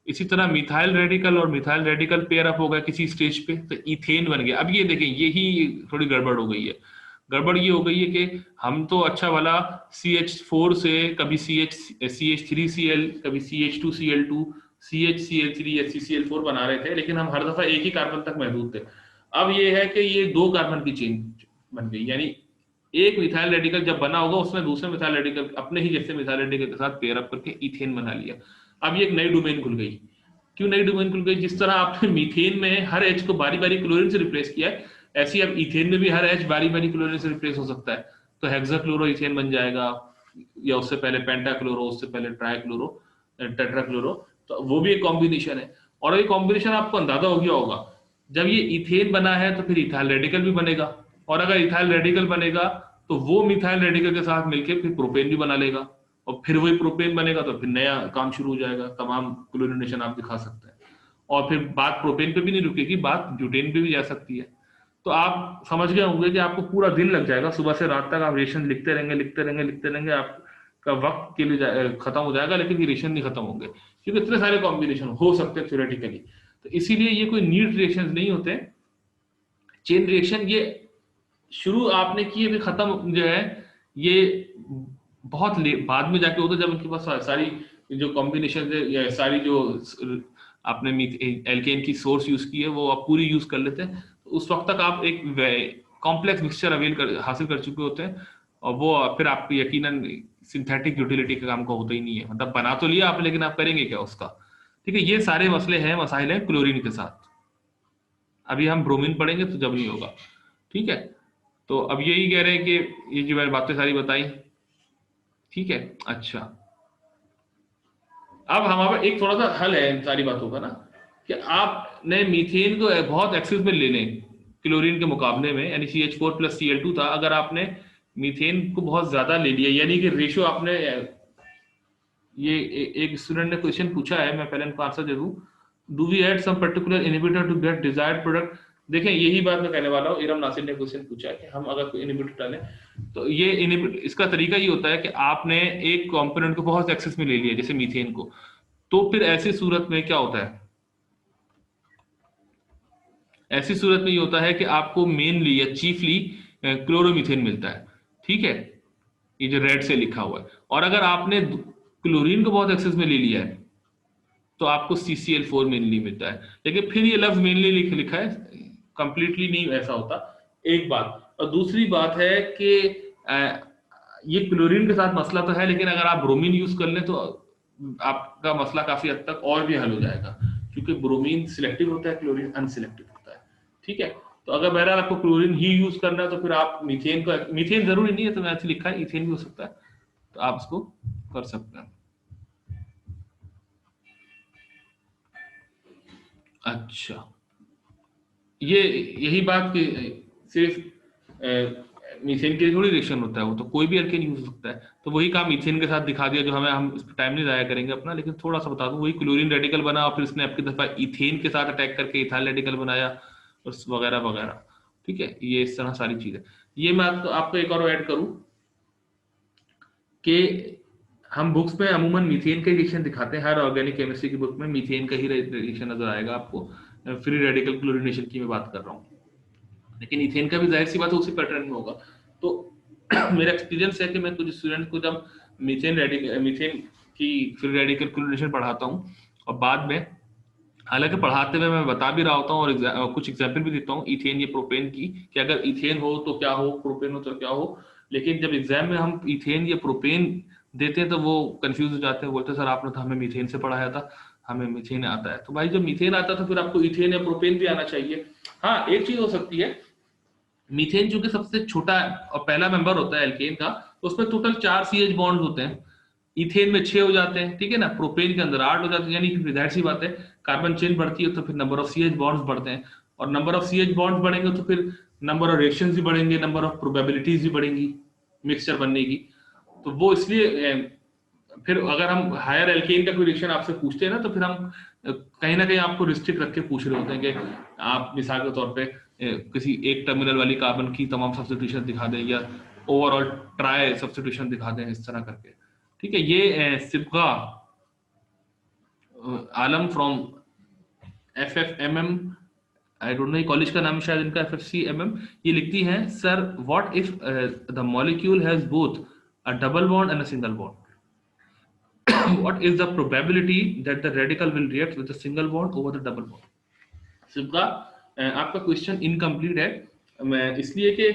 इसी तरह मिथाइल रेडिकल और मिथाइल रेडिकल पेयर अप हो गया किसी स्टेज पे तो इथेन बन गया। अब ये देखें, यही थोड़ी गड़बड़ हो गई है। गड़बड़ ये हो गई है कि हम तो अच्छा वाला CH4 से कभी CH3Cl, कभी CH2Cl2, CHCl3 या CCl4 बना रहे थे, लेकिन हम हर दफा एक ही कार्बन तक महदूद थे। अब ये है कि ये 2 कार्बन की चेन बन गई, यानी एक मिथाइल रेडिकल जब बना होगा उसमें दूसरे मिथाइल रेडिकल अपने ही जैसे मिथाइल रेडिकल के साथ पेयर अप करके इथेन बना लिया। अब ये एक नई डोमेन खुल गई। क्यों नई डोमेन खुल गई? जिस तरह आपने मीथेन में हर एच को बारी बारी क्लोरीन से रिप्लेस किया है, ऐसे ही अब इथेन में भी हर एच बारी बारी क्लोरीन से रिप्लेस हो सकता है। तो हेक्साक्लोरो इथेन बन जाएगा, या उससे पहले पेंटाक्लोरो, उससे पहले ट्राइक्लोरो, टेट्राक्लोरो। तो वो भी एक कॉम्बिनेशन है। और ये कॉम्बिनेशन आपको अंदाजा हो गया होगा, जब ये इथेन बना है तो फिर इथाइल रेडिकल भी बनेगा, और अगर इथाइल रेडिकल बनेगा तो वो मिथाइल रेडिकल के साथ मिलकर फिर प्रोपेन भी बना लेगा, और फिर वही प्रोपेन बनेगा तो फिर नया काम शुरू हो जाएगा, तमाम क्लोरीनेशन आप दिखा सकते हैं। और फिर बात प्रोपेन पे भी नहीं रुकेगी, बात ब्यूटेन पे भी जा सकती है। तो आप समझ गए होंगे कि आपको पूरा दिन लग जाएगा, सुबह से रात तक आप रिएक्शन लिखते रहेंगे लिखते रहेंगे लिखते रहेंगे, आपका वक्त के लिए खत्म हो जाएगा, लेकिन ये रिएक्शन नहीं खत्म होंगे, क्योंकि इतने सारे कॉम्बिनेशन हो सकते हैं थ्योरेटिकली। तो इसीलिए ये कोई नीट रिएक्शन नहीं होते। चेन रिएक्शन ये शुरू आपने किए थे, खत्म जो है ये बहुत बाद में जाके होता है, जब उनके पास सारी जो कॉम्बिनेशन है या सारी जो आपने एल्केन की सोर्स यूज की है वो आप पूरी यूज कर लेते हैं, तो उस वक्त तक आप एक कॉम्प्लेक्स मिक्सचर हासिल कर चुके होते हैं, और वो फिर आपको यकीनन सिंथेटिक यूटिलिटी का काम का होता ही नहीं है। मतलब बना तो लिया आप, लेकिन आप करेंगे क्या उसका? ठीक है, ये सारे मसले हैं, मसाइल हैं क्लोरीन के साथ। अभी हम ब्रोमीन पढ़ेंगे तो जब नहीं होगा। ठीक है, तो अब यही कह रहे हैं कि ये जो मैंने बातें सारी बताई, ठीक है। अच्छा, अब हमारा एक थोड़ा सा हल है इन सारी बातों का ना, कि आपने मीथेन को बहुत एक्सेस में ले लें क्लोरीन के मुकाबले में, यानी CH4+Cl2 था, अगर आपने मीथेन को बहुत ज्यादा ले लिया, यानी कि रेशियो आपने ये एक स्टूडेंट ने क्वेश्चन पूछा है, मैं पहले इनको आंसर दे दूं। Do we add some particular inhibitor to get desired product? देखें, यही बात मैं कहने वाला हूँ। इरम नासिर ने क्वेश्चन पूछा है कि हम अगर कोई इनहिबिटर डालें, तो ये इनहिबिटर, इसका तरीका ये होता है कि आपने एक कंपोनेंट को बहुत एक्सेस में ले लिया, जैसे मीथेन को, तो फिर ऐसी सूरत में क्या होता है? ऐसी सूरत में ये होता है कि आपको मेनली या चीफली क्लोरोमीथेन मिलता है। ठीक है, ये जो रेड से लिखा हुआ है। और अगर आपने क्लोरीन को बहुत एक्सेस में ले लिया है तो आपको CCl4 मेनली मिलता है। लेकिन फिर ये लफ्ज मेनली लिखा है, कंप्लीटली नहीं ऐसा होता, एक बात। और दूसरी बात है कि ये क्लोरीन के साथ मसला तो है, लेकिन अगर आप ब्रोमीन यूज कर लें तो आपका मसला काफी हद तक और भी हल हो जाएगा, क्योंकि ब्रोमीन सिलेक्टिव होता है, क्लोरीन अनसिलेक्टिव होता है। ठीक है, तो अगर बहरहाल आपको क्लोरीन ही यूज करना है तो फिर आप मीथेन को, मीथेन जरूरी नहीं है तो मैं ऐसे लिखा है, इथेन भी हो सकता है, तो आप इसको कर सकते हैं। अच्छा, ये यही बात कि सिर्फ मीथेन के लिए थोड़ी रिएक्शन होता है, वो तो कोई भी अल्केन यूज हो सकता है। तो वही काम मीथेन के साथ दिखा दिया, जो हम इस पर टाइम नहीं जाया करेंगे अपना, लेकिन थोड़ा सा बता दूं, वही क्लोरीन रेडिकल बना और फिर उसने आपकी दफा इथेन के साथ अटैक करके इथाइल रेडिकल बनाया, और वगैरह वगैरह। ठीक है, ये इस तरह सारी चीजें। ये मैं आपको एक और ऐड करूं कि हम बुक्स में अमूमन मीथेन का रिएक्शन दिखाते हैं, हर ऑर्गेनिक केमिस्ट्री की बुक में मीथेन का ही रिएक्शन नजर आएगा आपको। फ्री रेडिकल क्लोरीनेशन की मैं बात कर रहा हूँ, लेकिन इथेन का भी जाहिर सी बात है उसी पैटर्न में होगा। तो मेरा एक्सपीरियंस है कि मैं कुछ स्टूडेंट को जब मीथेन की फ्री रेडिकल क्लोरीनेशन पढ़ाता हूँ, और बाद में हालांकि पढ़ाते हुए मैं बता भी रहा होता हूँ और कुछ एग्जाम्पल भी देता हूँ इथेन या प्रोपेन की, कि अगर इथेन हो तो क्या हो, प्रोपेन हो तो क्या हो। लेकिन जब एग्जाम में हम इथेन या प्रोपेन देते हैं तो वो कंफ्यूज हो जाते हैं, बोलते हैं सर आपने तो हमें मीथेन से पढ़ाया था, हमें मीथेन आता है। तो भाई जब मीथेन आता है तो फिर आपको इथेन या प्रोपेन भी आना चाहिए। हाँ, एक चीज हो सकती है, मीथेन चूंकि सबसे छोटा और पहला मेंबर होता है एल्केन का, तो उसमें टोटल 4 CH बॉन्ड होते हैं, इथेन में 6 हो जाते हैं, ठीक है ना, प्रोपेन के अंदर 8 हो जाते हैं, यानी कि जाहिर सी बात है कार्बन चेन बढ़ती है तो फिर नंबर ऑफ CH बॉन्ड्स बढ़ते हैं, और नंबर ऑफ CH बॉन्ड्स बढ़ेंगे तो फिर नंबर ऑफ रिएक्शंस भी बढ़ेंगे, नंबर ऑफ प्रोबेबिलिटीज भी बढ़ेंगी मिक्सचर बनने की। तो वो इसलिए फिर अगर हम हायर एल्केन का कोई रिएक्शन आपसे पूछते हैं ना, तो फिर हम कहीं ना कहीं आपको रिस्ट्रिक्ट रख के पूछ रहे होते हैं कि आप मिसाल के तौर पे किसी एक टर्मिनल वाली कार्बन की तमाम सब्स्टिट्यूशन दिखा दें या ओवरऑल ट्राई सब्स्टिट्यूशन दिखा दें इस तरह करके। ठीक है, ये Sibga Alam from FFMM, I don't know college का नाम शायद इनका FFCMM, ये लिखती हैं sir what if the molecule has both a double bond and a single bond, what is the probability that the radical will react with the single bond over the double bond? सिर्फ आपका question incomplete है, मैं इसलिए कि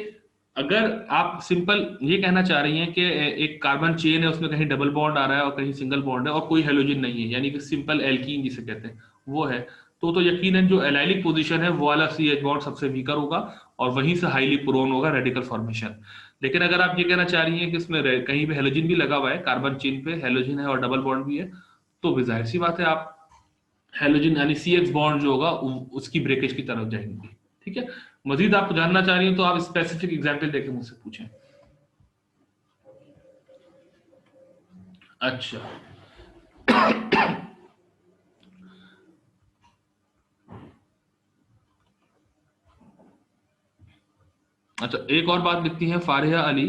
अगर आप simple ये कहना चाह रही हैं कि एक कार्बन चेन है उसमें कहीं डबल बॉन्ड आ रहा है और कहीं सिंगल बॉन्ड है और कोई हेलोजन नहीं है, यानी कि सिंपल एल्कीन जिसे कहते हैं वो है, तो यकीनन जो एलाइलिक पोजीशन है वो वाला CH बॉन्ड सबसे वीकर होगा और वहीं से हाईली प्रोन होगा रेडिकल फॉर्मेशन। लेकिन अगर आप ये कहना चाह रही हैं कि इसमें कहीं पे हेलोजन भी लगा हुआ है, कार्बन चेन पे हेलोजन है और डबल बॉन्ड भी है, तो जाहिर सी बात है आप हेलोजन यानी CX बॉन्ड जो होगा उसकी ब्रेकेज की तरफ जाएंगे। ठीक है, मजीद आप जानना चाह रही हैं तो आप स्पेसिफिक एग्जांपल देके मुझसे पूछें। अच्छा अच्छा, एक और बात लिखती हैं Faria Ali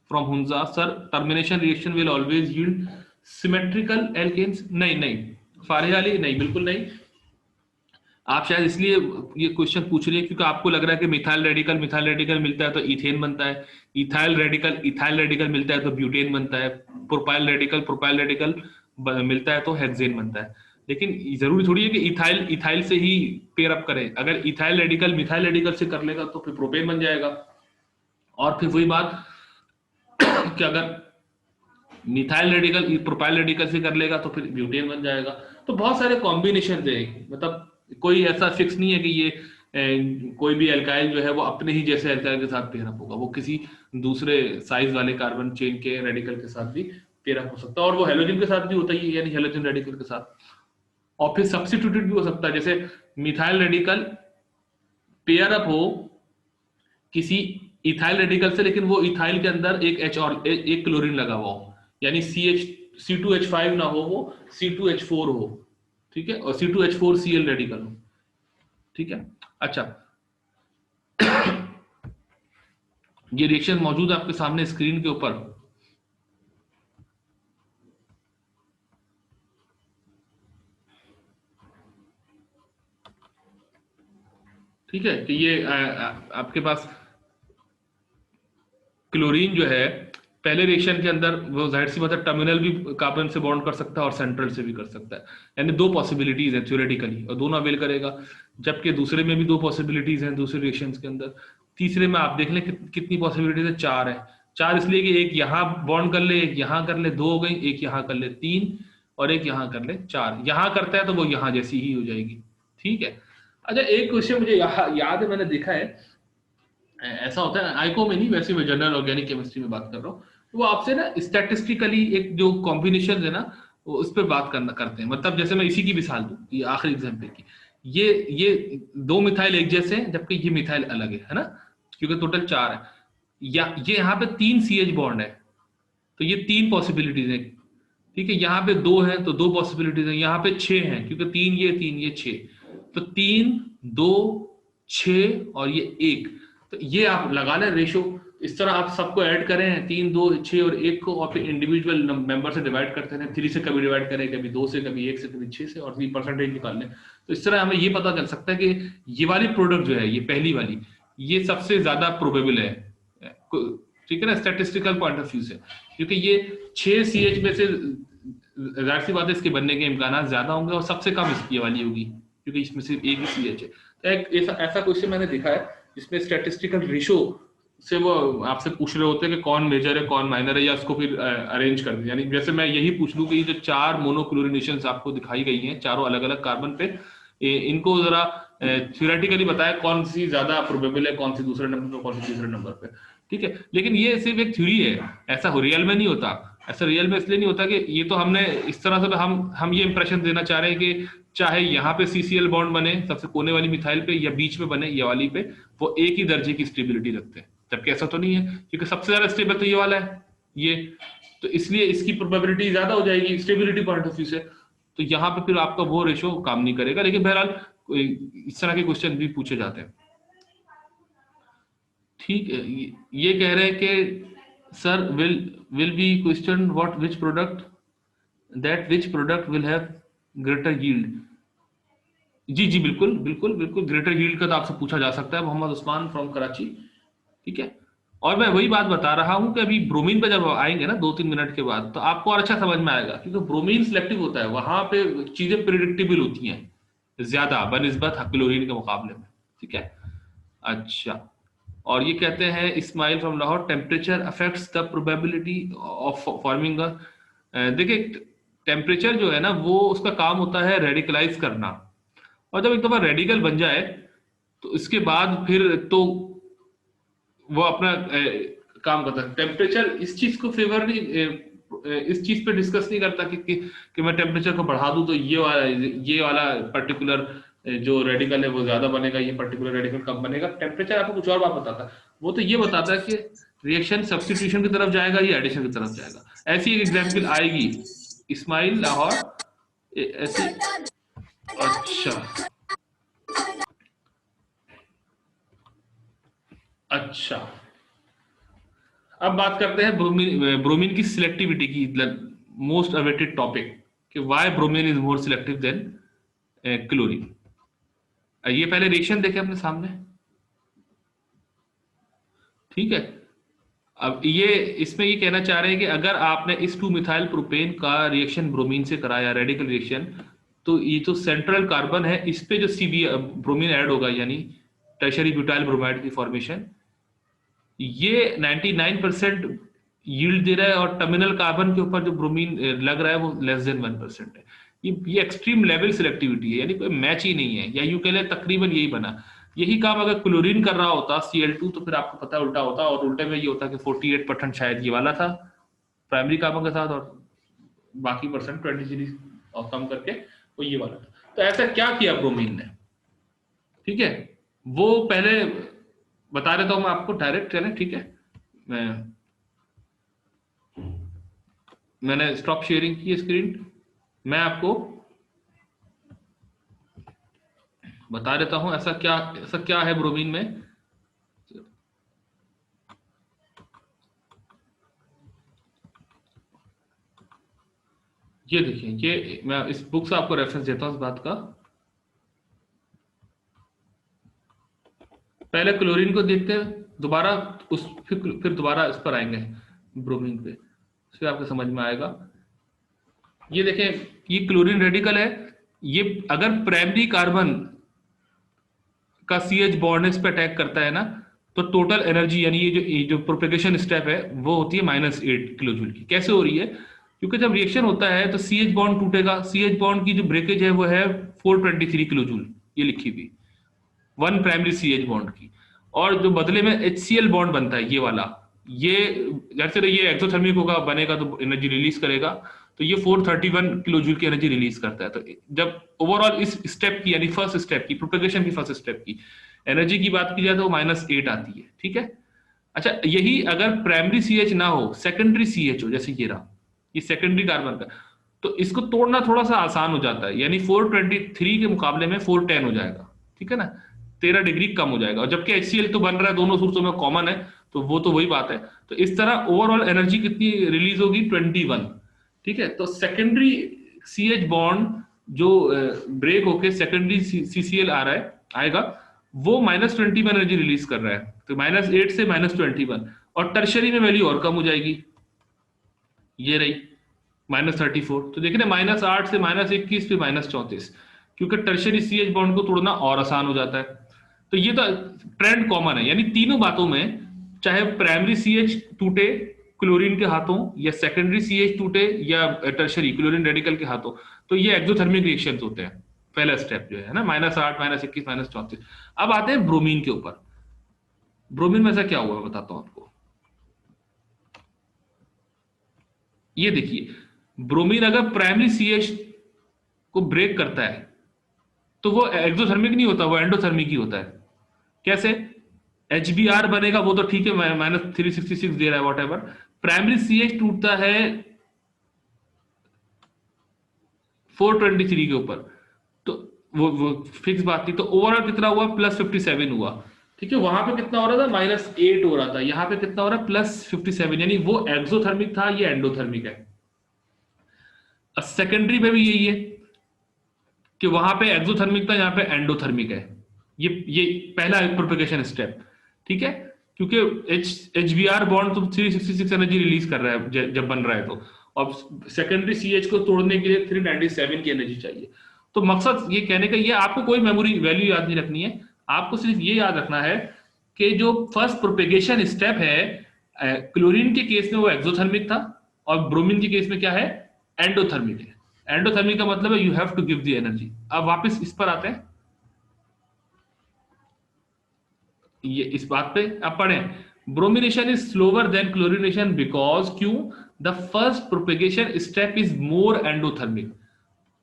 from Hunza, sir termination reaction will always yield symmetrical alkanes. नहीं नहीं फारिया अली, नहीं बिल्कुल नहीं। आप शायद इसलिए ये क्वेश्चन पूछ रही है क्योंकि आपको लग रहा है कि मिथाइल रेडिकल मिलता है तो इथेन बनता है, इथाइल रेडिकल मिलता है तो ब्यूटेन बनता है, प्रोपाइल रेडिकल मिलता है तो हेक्सेन बनता है। लेकिन जरूरी थोड़ी है कि इथाइल से ही पेयर अप करें, अगर इथाइल रेडिकल मिथाइल रेडिकल से कर लेगा तो फिर प्रोपेन बन जाएगा, और फिर वही बात कि अगर मिथाइल रेडिकल प्रोपाइल रेडिकल से कर लेगा तो फिर ब्यूटेन बन जाएगा। तो बहुत सारे कॉम्बिनेशन है, मतलब कोई ऐसा फिक्स नहीं है कि ये कोई भी एल्काइल जो है वो अपने ही जैसे एल्काइल के साथ पेयर अप होगा, वो किसी दूसरे साइज वाले कार्बन चेन के रेडिकल के साथ भी पेयर अप हो सकता है, और वो हेलोजन के साथ भी होता ही है, यानी हेलोजन रेडिकल के साथ, और फिर सब्स्टिट्यूटेड भी हो सकता है, जैसे मिथाइल रेडिकल पेयर अप हो किसी इथाइल रेडिकल से, लेकिन वो इथाइल के अंदर एक H और एक क्लोरीन लगा हुआ हो, यानी C2H5 ना हो, वो C2H4 हो। ठीक है, और C2H4Cl रेडिकल हो। ठीक है, अच्छा ये रिएक्शन मौजूद है आपके सामने स्क्रीन के ऊपर। ठीक है, कि ये आपके पास क्लोरीन जो है पहले रिएक्शन के अंदर वो जाहिर सी बात है टर्मिनल भी कार्बन से बॉन्ड कर सकता है और सेंट्रल से भी कर सकता है, यानी दो पॉसिबिलिटीज है थ्योरेटिकली, और दोनों अवेल करेगा। जबकि दूसरे में भी दो पॉसिबिलिटीज हैं दूसरे रिएक्शंस के अंदर। तीसरे में आप देख लें कितनी पॉसिबिलिटीज है, 4 है। 4 इसलिए कि एक यहाँ बॉन्ड कर ले, एक यहाँ कर ले, 2 हो गई, एक यहाँ कर ले 3, और एक यहाँ कर ले 4। यहाँ करता है तो वो यहाँ जैसी ही हो जाएगी। ठीक है, अच्छा एक क्वेश्चन मुझे याद है, मैंने देखा है ऐसा होता है आइको में नहीं, वैसे मैं जनरल ऑर्गेनिक केमिस्ट्री में बात कर रहा हूँ, वो आपसे ना स्टैटिस्टिकली एक जो कॉम्बिनेशन है ना वो उस पर बात करते हैं। मतलब जैसे मैं इसी की मिसाल दूं, ये आखिरी एग्जाम्पल की, ये 2 मिथाइल एक जैसे हैं जबकि ये मिथाइल अलग है ना, क्योंकि टोटल 4 है, या ये यहाँ पे 3 CH बॉन्ड है तो ये 3 पॉसिबिलिटीज है। ठीक है, यहाँ पे 2 है तो 2 पॉसिबिलिटीज है, यहाँ पे 6 है क्योंकि 3 ये 6, तो 3 2 6 और ये 1, तो ये आप लगा लें रेशो। इस तरह आप सबको ऐड करें 3 2 6 और 1 को, और फिर इंडिविजुअल मेंबर से डिवाइड करते हैं, 3 से कभी डिवाइड करें, कभी 2 से, कभी 1 से, कभी 6 से, और 3% निकाल लें। तो इस तरह हमें ये पता चल सकता है कि ये वाली प्रोडक्ट जो है, ये पहली वाली, ये सबसे ज्यादा प्रोबेबल है। ठीक है ना, स्टैटिस्टिकल पॉइंट ऑफ व्यू से, क्योंकि ये 6 CH में से जाहिर सी बात है इसके बनने के इम्कान ज्यादा होंगे, और सबसे कम इसकी वाली होगी क्योंकि इसमें सिर्फ एक ही CH है। तो एक ऐसा क्वेश्चन मैंने देखा है जिसमें स्टैटिस्टिकल रेशो से वो आपसे पूछ रहे होते हैं कि कौन मेजर है कौन माइनर है, या उसको फिर अरेंज कर दें। यानी जैसे मैं यही पूछ लूं कि ये जो 4 मोनोक्लोरिनेशंस आपको दिखाई गई हैं चारों अलग अलग कार्बन पे, इनको जरा थ्योरेटिकली बताया कौन सी ज्यादा प्रोबेबल है, कौन सी दूसरे नंबर पे, कौन सी तीसरे नंबर पे। ठीक है, लेकिन ये सिर्फ एक थ्योरी है, ऐसा रियल में नहीं होता। ऐसा रियल में इसलिए नहीं होता कि ये तो हमने इस तरह से हम ये इंप्रेशन देना चाह रहे हैं कि चाहे यहाँ पे CCl बॉन्ड बने सबसे कोने वाली मिथाइल पे, या बीच में बने ये वाली पे, वो एक ही दर्जे की स्टेबिलिटी रखते हैं, जबकि ऐसा तो नहीं है, क्योंकि सबसे ज्यादा स्टेबल तो ये वाला है ये, तो इसलिए इसकी प्रोबेबिलिटी ज्यादा हो जाएगी स्टेबिलिटी पॉइंट ऑफ व्यू से। तो यहाँ पे फिर आपका वो रेशो काम नहीं करेगा। लेकिन बहरहाल इस तरह के क्वेश्चन भी पूछे जाते हैं। ठीक है, ये कह रहे हैं कि sir will be question what which product that which product will have greater yield. जी जी, बिल्कुल बिल्कुल बिल्कुल, ग्रेटर यील्ड का तो आपसे पूछा जा सकता है। मोहम्मद उस्मान फ्रॉम कराची। ठीक है, और मैं वही बात बता रहा हूं कि अभी ब्रोमीन पे जब आएंगे ना 2-3 मिनट के बाद, तो आपको और अच्छा समझ में आएगा, क्योंकि ब्रोमीन सिलेक्टिव होता है, वहां पे चीजें प्रिडिक्टेबल होती हैं ज्यादा बनिस्बत क्लोरीन के मुकाबले में। ठीक है, अच्छा। और ये कहते हैं Ismail from Lahore, temperature affects the probability of forming देखिए, टेम्परेचर जो है ना वो उसका काम होता है रेडिकलाइज करना, और जब एक दफा रेडिकल बन जाए तो इसके बाद फिर तो वो अपना काम करता है। टेम्परेचर इस चीज को फेवर नहीं, इस चीज पे डिस्कस नहीं करता कि मैं टेम्परेचर को बढ़ा दूं तो ये वाला पर्टिकुलर जो रेडिकल है वो ज्यादा बनेगा, ये पर्टिकुलर रेडिकल कम बनेगा। टेम्परेचर आपको कुछ और बात बताता है, वो तो ये बताता है कि रिएक्शन सब्स्टिट्यूशन की तरफ जाएगा या एडिशन की तरफ जाएगा। ऐसी एक एग्जाम्पल आएगी इस्माइल लाहौर, ऐसी। अच्छा अच्छा, अब बात करते हैं ब्रोमीन की सिलेक्टिविटी की, मोस्ट अवेटेड टॉपिक, कि why bromine is more selective than chlorine. ये पहले रिएक्शन देखें अपने सामने। ठीक है, अब ये इसमें ये कहना चाह रहे हैं कि अगर आपने इस 2 मिथाइल प्रोपेन का रिएक्शन ब्रोमीन से कराया, रेडिकल रिएक्शन, तो ये जो सेंट्रल कार्बन है इस पे जो सीबी ब्रोमीन ऐड होगा, यानी टर्शरी ब्यूटाइल ब्रोमाइड की फॉर्मेशन, ये 99% यील्ड दे रहा है, और टर्मिनल कार्बन के ऊपर जो ब्रोमीन लग रहा है वो लेस देन 1% है। ये एक्सट्रीम लेवल सिलेक्टिविटी है, यानी कोई मैच ही नहीं है, या यूं कह लें तकरीबन यही बना। यही काम अगर क्लोरीन कर रहा होता Cl2, तो फिर आपको पता है उल्टा होता, और उल्टे में ये होता कि 48% शायद ये वाला था प्राइमरी कार्बन के साथ, और बाकी परसेंट 23 और कम करके वो ये वाला था। तो ऐसा क्या किया ब्रोमीन ने? ठीक है, वो पहले बता देता हूं मैं आपको डायरेक्ट, है ना। ठीक है, मैंने स्टॉप शेयरिंग की स्क्रीन, मैं आपको बता देता हूं ऐसा क्या है ब्रोमीन में। ये देखिए, ये मैं इस बुक से आपको रेफरेंस देता हूं इस बात का। पहले क्लोरीन को देखते हैं, दोबारा फिर दोबारा इस पर आएंगे ब्रोमीन पे, फिर आपको समझ में आएगा। ये देखें, ये क्लोरीन रेडिकल है। ये अगर प्राइमरी कार्बन का CH बॉन्ड इस पे अटैक करता है ना, तो टोटल एनर्जी, यानी ये जो प्रोपेगेशन स्टेप है वो होती है -8 किलो जूल की। कैसे हो रही है? क्योंकि जब रिएक्शन होता है तो CH बॉन्ड टूटेगा, CH बॉन्ड की जो ब्रेकेज है वो है 423 किलो जूल, ये लिखी हुई, 1 प्राइमरी CH बॉन्ड की। और जो बदले में HCl बॉन्ड बनता है ये वाला, ये जैसे ये एक्सोथर्मिक होगा, बनेगा तो एनर्जी रिलीज करेगा, तो ये 431 किलो जूल की एनर्जी रिलीज करता है। तो जब ओवरऑल इस स्टेप की, यानी फर्स्ट स्टेप की, प्रोपेगेशन की फर्स्ट स्टेप की एनर्जी की बात की जाए तो वो -8 आती है। ठीक है, अच्छा, यही अगर प्राइमरी CH ना हो, सेकेंडरी CH हो, जैसे ये रहा, ये सेकेंडरी कार्बन का, तो इसको तोड़ना थोड़ा सा आसान हो जाता है, यानी 423 के मुकाबले में 410 हो जाएगा। ठीक है ना, 13 डिग्री कम हो जाएगा। और जबकि HCl तो बन रहा है, दोनों सूत्रों में कॉमन है, तो वो तो वही बात है। तो इस तरह ओवरऑल एनर्जी कितनी रिलीज होगी? 21। ठीक है, तो सेकेंडरी CH बॉन्ड जो ब्रेक होके सेकेंडरी CCl आ रहा है, आएगा, वो -21 एनर्जी रिलीज कर रहा है, तो -8 से -21, और टर्शरी में वैल्यू और कम हो जाएगी, ये रही -34। तो देखिए ना, -8 से -21 फिर -34, क्योंकि टर्शरी CH बॉन्ड को तोड़ना और आसान हो जाता है। तो ये तो ट्रेंड कॉमन है, यानी तीनों बातों में, चाहे प्राइमरी CH टूटे क्लोरीन के हाथों, या सेकेंडरी CH टूटे, या टर्शरी क्लोरीन रेडिकल के हाथों, तो ये एक्सोथर्मिक रिएक्शंस होते हैं। पहला स्टेप जो है ना, -8 -21 -34। अब आते हैं ब्रोमीन के ऊपर। ब्रोमीन में ऐसा क्या हुआ, बताता हूं आपको। ये देखिए, ब्रोमीन अगर प्राइमरी CH को ब्रेक करता है तो वो एक्सोथर्मिक नहीं होता, वो एंडोथर्मिक ही होता है। कैसे? HBr बनेगा, वो तो ठीक है, -366 दे रहा है, वॉट। प्राइमरी CH टूटता है 423 के ऊपर, तो वो फिक्स बात थी। तो ओवरऑल कितना हुआ, +57 हुआ। ठीक है, वहां पे कितना हो रहा था, -8 हो रहा था, यहाँ पे कितना हो रहा है, +57, यानी वो एक्सोथर्मिक था, ये एंडोथर्मिक है। सेकेंडरी में भी यही है कि वहां पे एक्सोथर्मिक था, यहाँ पे एंडोथर्मिक है। ये पहला प्रोपेगेशन स्टेप, ठीक है, क्योंकि HBr बॉन्ड तो 366 एनर्जी रिलीज कर रहा है जब बन रहा है, तो अब सेकेंडरी CH को तोड़ने के लिए 397 की एनर्जी चाहिए। तो मकसद ये कहने का, ये आपको कोई मेमोरी वैल्यू याद नहीं रखनी है, आपको सिर्फ ये याद रखना है कि जो फर्स्ट प्रोपेगेशन स्टेप है, क्लोरीन के केस में वो एक्सोथर्मिक था, और ब्रोमीन के केस में क्या है, एंडोथर्मिक है। एंडोथर्मिक का मतलब है you have to give the energy. अब वापस इस पर आते हैं, ये इस बात पे अब पढ़ें। Bromination is slower than chlorination because क्यों, the first propagation step is more endothermic.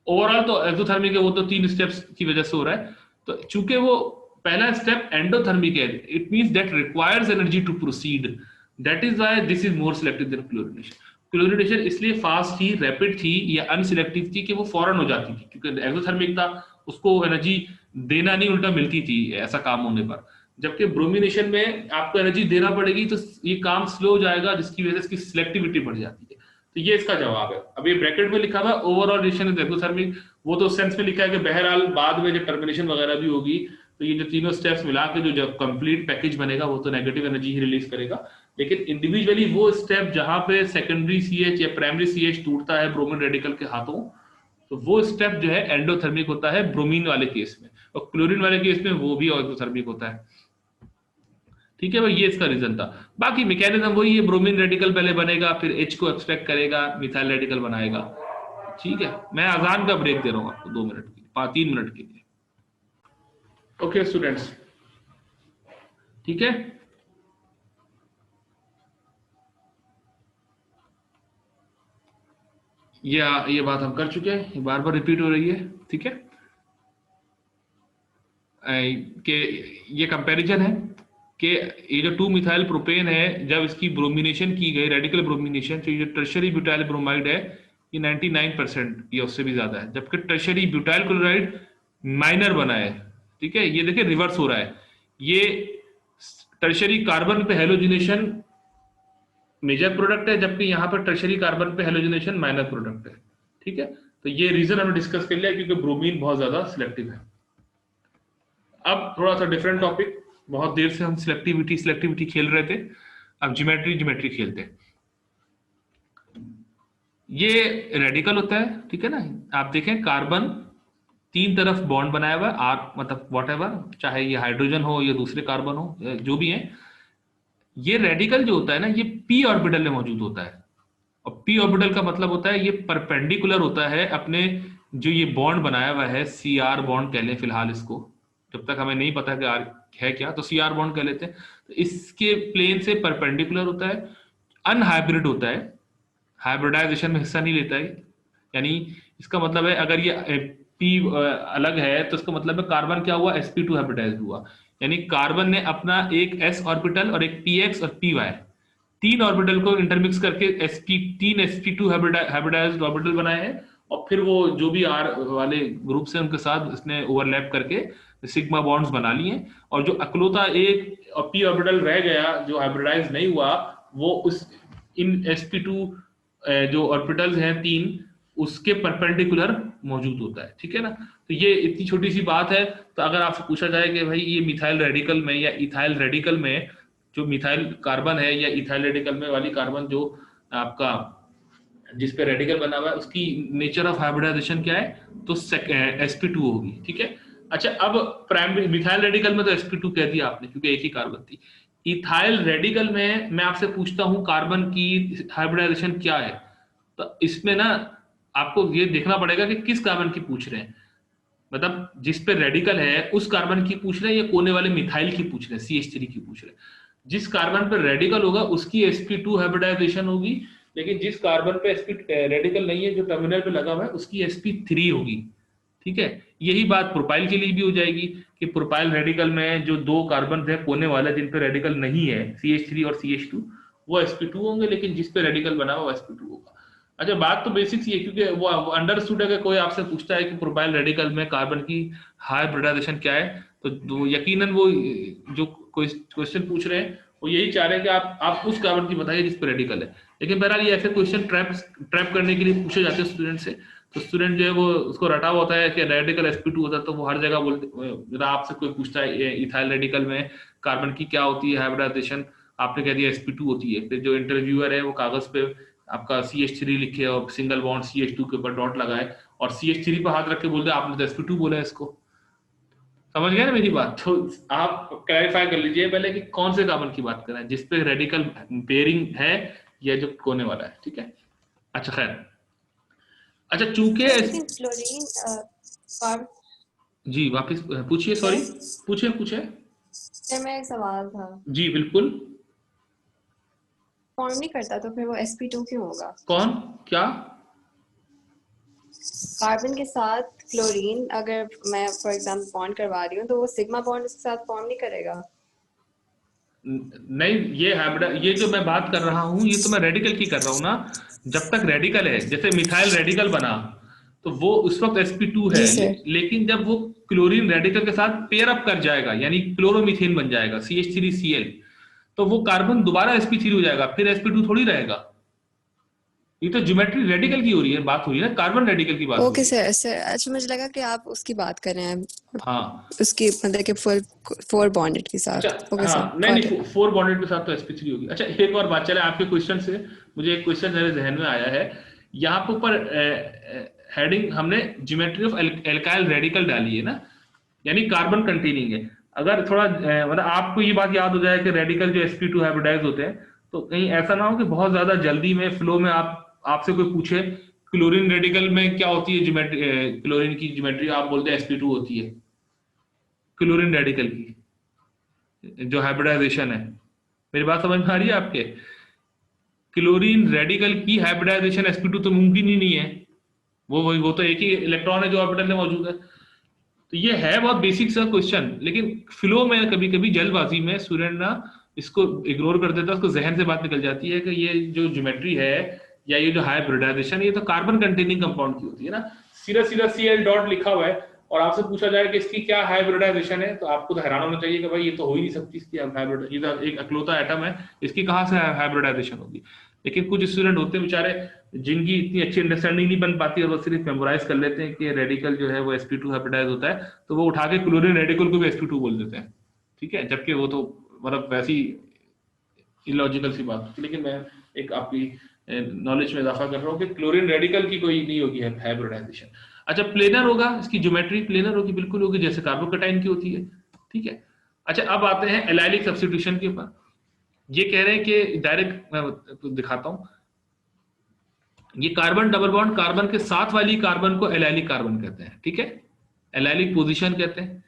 Overall तो एक्सोथर्मिक है, वो तो 3 स्टेप्स की वजह से हो रहा है, तो चूंकि वो पहला स्टेप एंडोथर्मिक है, it means that requires energy to proceed, that is why this is more selective than chlorination. Chlorination इसलिए फास्ट थी, रैपिड थी या अनसिलेक्टिव थी कि वो फौरन हो जाती थी, क्योंकि एक्सोथर्मिक था, उसको एनर्जी देना नहीं, उल्टा मिलती थी ऐसा काम होने पर। जबकि ब्रोमिनेशन में आपको एनर्जी देना पड़ेगी, तो ये काम स्लो हो जाएगा, जिसकी वजह से इसकी सिलेक्टिविटी बढ़ जाती है। तो ये इसका जवाब है। अब ये ब्रैकेट में लिखा हुआ ओवरऑल रिएक्शन इज एक्सोथर्मिक, वो तो सेंस में लिखा है कि बहरहाल बाद में जब टर्मिनेशन वगैरह भी होगी, तो ये जो तीनों स्टेप्स मिला के जो जब कंप्लीट पैकेज बनेगा, वो तो नेगेटिव एनर्जी ही रिलीज करेगा। लेकिन इंडिविजुअली वो स्टेप जहां पे सेकेंडरी CH या प्राइमरी CH टूटता है ब्रोमीन रेडिकल के हाथों, तो वो स्टेप जो है एंडोथर्मिक होता है ब्रोमीन वाले केस में, और क्लोरीन वाले केस में वो भी एक्सोथर्मिक होता है। ठीक है भाई, ये इसका रीजन था। बाकी मैकेनिज्म वही है, ब्रोमीन रेडिकल पहले बनेगा, फिर H को एक्सट्रैक्ट करेगा, मिथाइल रेडिकल बनाएगा। ठीक है, मैं अजान का ब्रेक दे रहा हूँ आपको 2 मिनट के लिए, 3 मिनट के लिए। ओके स्टूडेंट्स, ठीक है, ये बात हम कर चुके हैं, ये बार बार रिपीट हो रही है। ठीक है, कि ये कंपैरिजन है कि ये जो 2 मिथाइल प्रोपेन है, जब इसकी ब्रोमिनेशन की गई, रेडिकल ब्रोमिनेशन, तो ये जो टर्शरी ब्यूटाइल ब्रोमाइड है, ये 99% या उससे भी ज्यादा है, जबकि टर्शरी ब्यूटाइल क्लोराइड माइनर बना है। ठीक है, ये देखिए रिवर्स हो रहा है, ये टर्शरी कार्बन पे हेलोजिनेशन मेजर प्रोडक्ट है, जबकि यहाँ पर टर्शरी कार्बन पे हेलोजिनेशन माइनर प्रोडक्ट है। ठीक है, तो ये रीजन हमने डिस्कस कर लिया, क्योंकि ब्रोमीन बहुत ज्यादा सिलेक्टिव है। अब थोड़ा सा डिफरेंट टॉपिक, बहुत देर से हम सिलेक्टिविटी खेल रहे थे, अब ज्योमेट्री खेलते हैं। ये रेडिकल होता है, ठीक है ना, आप देखें कार्बन 3 तरफ बॉन्ड बनाया हुआ है, आर मतलब व्हाटएवर, चाहे ये हाइड्रोजन हो या दूसरे कार्बन हो, जो भी है, ये रेडिकल जो होता है ना, ये p ऑर्बिटल में मौजूद होता है। और p ऑर्बिटल का मतलब होता है ये परपेंडिकुलर होता है अपने जो ये बॉन्ड बनाया हुआ है, Cr बॉन्ड कह लें फिलहाल इसको, जब तक हमें नहीं पता कि आर है क्या, तो Cr बॉन्ड कह लेते हैं। तो इसके प्लेन से परपेंडिकुलर होता है, अनहाइब्रिड होता है, हाइब्रिडाइजेशन में हिस्सा नहीं लेता है। यानी इसका मतलब है अगर ये p अलग है, तो इसका मतलब है कार्बन क्या हुआ, sp2 हाइब्रिडाइज हुआ। यानी कार्बन ने अपना एक s ऑर्बिटल और एक px और py, 3 ऑर्बिटल को इंटरमिक्स करके तीन sp2 हाइब्रिडाइज्ड ऑर्बिटल बनाए हैं, और फिर वो जो भी r वाले ग्रुप से उनके साथ इसने ओवरलैप करके सिग्मा बॉन्ड्स बना लिए। और जो अकलौता एक p ऑर्बिटल रह गया जो हाइब्रिडाइज नहीं हुआ, वो उस इन sp2 जो ऑर्बिटल्स हैं 3, उसके परपेंडिकुलर मौजूद होता है। ठीक है ना, तो ये इतनी छोटी सी बात है। तो अगर आपसे पूछा जाए कि भाई ये मिथाइल रेडिकल में या इथाइल रेडिकल में जो मिथाइल कार्बन है, या इथाइल रेडिकल में वाली कार्बन जो आपका जिस पे रेडिकल बना हुआ है, उसकी नेचर ऑफ हाइब्रिडाइजेशन क्या है, तो sp2 होगी। ठीक है, अच्छा, अब प्राइमरी मिथाइल रेडिकल में तो sp2 कह दिया आपने, क्योंकि एक ही कार्बन थी। इथाइल रेडिकल में मैं आपसे पूछता हूं कार्बन की हाइब्रिडाइजेशन क्या है, तो इसमें ना आपको ये देखना पड़ेगा कि किस कार्बन की पूछ रहे हैं, मतलब जिस पे रेडिकल है उस कार्बन की पूछ रहे हैं, या कोने वाले मिथाइल की पूछ रहे हैं, CH3 की पूछ रहे हैं। जिस कार्बन पर रेडिकल होगा उसकी sp2 हाइब्रिडाइजेशन होगी, लेकिन जिस कार्बन पे रेडिकल नहीं है, जो टर्मिनल पे लगा हुआ है, उसकी sp3 होगी। ठीक है, यही बात प्रोपाइल के लिए भी हो जाएगी कि प्रोपाइल रेडिकल में जो 2 कार्बन थे कोने वाले जिन पे रेडिकल नहीं है, CH3 और CH2, वो sp2 होंगे, लेकिन जिस पे रेडिकल बना हुआ sp2 होगा। अच्छा, बात तो बेसिक्स ही है, क्योंकि वो अंडरस्टूड है कि कोई आपसे पूछता है कि प्रोपाइल रेडिकल में कार्बन की हाइब्रिडाइजेशन क्या है, तो यकीनन वो जो क्वेश्चन पूछ रहे हैं वो यही चाह रहे हैं कि आप उस कार्बन की बताइए जिस पर रेडिकल है। लेकिन बहरहाल ये ऐसे क्वेश्चन ट्रैप करने के लिए पूछे जाते हैं स्टूडेंट से। तो स्टूडेंट जो है वो उसको रटा हुआ होता है कि रेडिकल sp2 होता है, तो वो हर जगह बोलते, जरा आपसे कोई पूछता है इथाइल रेडिकल में कार्बन की क्या होती है हाइब्रिडाइजेशन, आपने कह दिया sp2 होती है, फिर जो इंटरव्यूअर है वो कागज पे आपका CH3 लिखे और सिंगल बॉन्ड CH2 के ऊपर डॉट लगाए और CH3 पर हाथ रख के बोल दे आपने तो sp2 बोला है इसको। समझ गए ना मेरी बात? तो आप क्लैरिफाई कर लीजिए पहले कि कौन से कार्बन की बात कर रहे हैं, जिसपे रेडिकल पेयरिंग है या जो कोने वाला है, ठीक है। अच्छा खैर, अच्छा चूंकि लेकिन क्लोरीन कार्ब जी वापस पूछिए, सॉरी, पूछिए पूछिए। में एक सवाल था, जी बिल्कुल। फॉर्म नहीं करता तो फिर वो sp2 क्यों होगा? कौन, क्या? कार्बन के साथ क्लोरीन अगर मैं फॉर एग्जांपल बॉन्ड करवा रही हूँ तो वो सिग्मा बॉन्ड उसके साथ फॉर्म नहीं करेगा? नहीं, ये जो मैं बात कर रहा हूं ये तो मैं रेडिकल की कर रहा हूं ना। जब तक रेडिकल है, जैसे मिथाइल रेडिकल बना तो वो उस वक्त sp2 है, जी सर। लेकिन जब वो क्लोरीन रेडिकल के साथ पेयर अप कर जाएगा यानी क्लोरोमीथेन बन जाएगा CH3Cl, तो वो कार्बन दोबारा sp3 हो जाएगा, फिर sp2 थोड़ी रहेगा। ये तो ज्योमेट्री रेडिकल की हो रही है, बात हो रही है ना, कार्बन रेडिकल की बात हो ओके रही है। सर, सर अच्छा मुझे लगा कि आप उसकी बात कर रहे हैं, हाँ। उसकी मतलब कि फुल फोर बॉन्डेड के अच्छा, साथ। ओके सर, हाँ, नहीं गॉट नहीं, इट। 4 बॉन्डेड के साथ तो sp3 होगी। अच्छा एक और बात, चले आपके क्वेश्चन से मुझे एक क्वेश्चन मेरे जहन में आया है। यहाँ पे ऊपर हेडिंग हमने ज्योमेट्री ऑफ एल्काइल रेडिकल डाली है ना, यानी कार्बन कंटेनिंग है। अगर थोड़ा मतलब आपको ये बात याद हो जाए कि रेडिकल जो sp2 हाइब्रिडाइज होते हैं, तो कहीं ऐसा ना हो कि बहुत ज्यादा जल्दी में फ्लो में आपसे कोई पूछे क्लोरीन रेडिकल में क्या होती है ज्योमेट्री, क्लोरीन की ज्योमेट्री, आप बोलते हैं sp2 होती है। क्लोरीन रेडिकल की जो हाइब्रिडाइजेशन है, मेरी बात समझ में आ रही है आपके? क्लोरीन रेडिकल की हाइब्रिडाइजेशन sp2 तो मुमकिन ही नहीं है। वो तो एक ही इलेक्ट्रॉन है जो ऑर्बिटल में मौजूद है। तो ये है बहुत बेसिक सा क्वेश्चन, लेकिन फ्लो में कभी कभी जल्दबाजी में स्टूडेंट ना इसको इग्नोर कर देता है, उसको जहन से बात निकल जाती है कि ये जो ज्योमेट्री है या ये जो हाइब्रिडाइजेशन, ये तो कार्बन कंटेनिंग कंपाउंड की होती है ना। सीधा सीधा Cl डॉट लिखा हुआ है और आपसे पूछा जाए कि इसकी क्या हाइब्रिडाइजेशन है, तो आपको तो हैरान होना चाहिए कि भाई ये तो हो ही नहीं सकती इसकी हाइब्रिड, ये तो एक अकलौता एटम है, इसकी कहाँ से हाइब्रिडाइजेशन होगी। लेकिन कुछ स्टूडेंट होते हैं बेचारे जिनकी इतनी अच्छी अंडरस्टैंडिंग नहीं बन पाती और वो सिर्फ मेमोराइज कर लेते हैं कि रेडिकल जो है वो sp2 हाइब्रिडाइज होता है, तो वो उठा के क्लोरीन रेडिकल को भी sp2 बोल देते हैं, ठीक है, जबकि वो तो मतलब वैसी इलॉजिकल सी बात होती है। लेकिन मैं एक आपकी नॉलेज में इजाफा कर रहा हूँ कि क्लोरीन रेडिकल की कोई नहीं होगी हाइब्रिडाइजेशन। अच्छा प्लेनर होगा, इसकी ज्योमेट्री प्लेनर होगी, बिल्कुल होगी जैसे कार्बोकटाइन की होती है, ठीक है। अच्छा अब आते हैं एलाइलिक सब्स्टिट्यूशन के ऊपर। ये कह रहे हैं कि डायरेक्ट मैं दिखाता हूं, ये कार्बन डबल बॉन्ड कार्बन के साथ वाली कार्बन को एलाइलिक कार्बन कहते हैं, ठीक है, एलाइलिक पोजीशन कहते हैं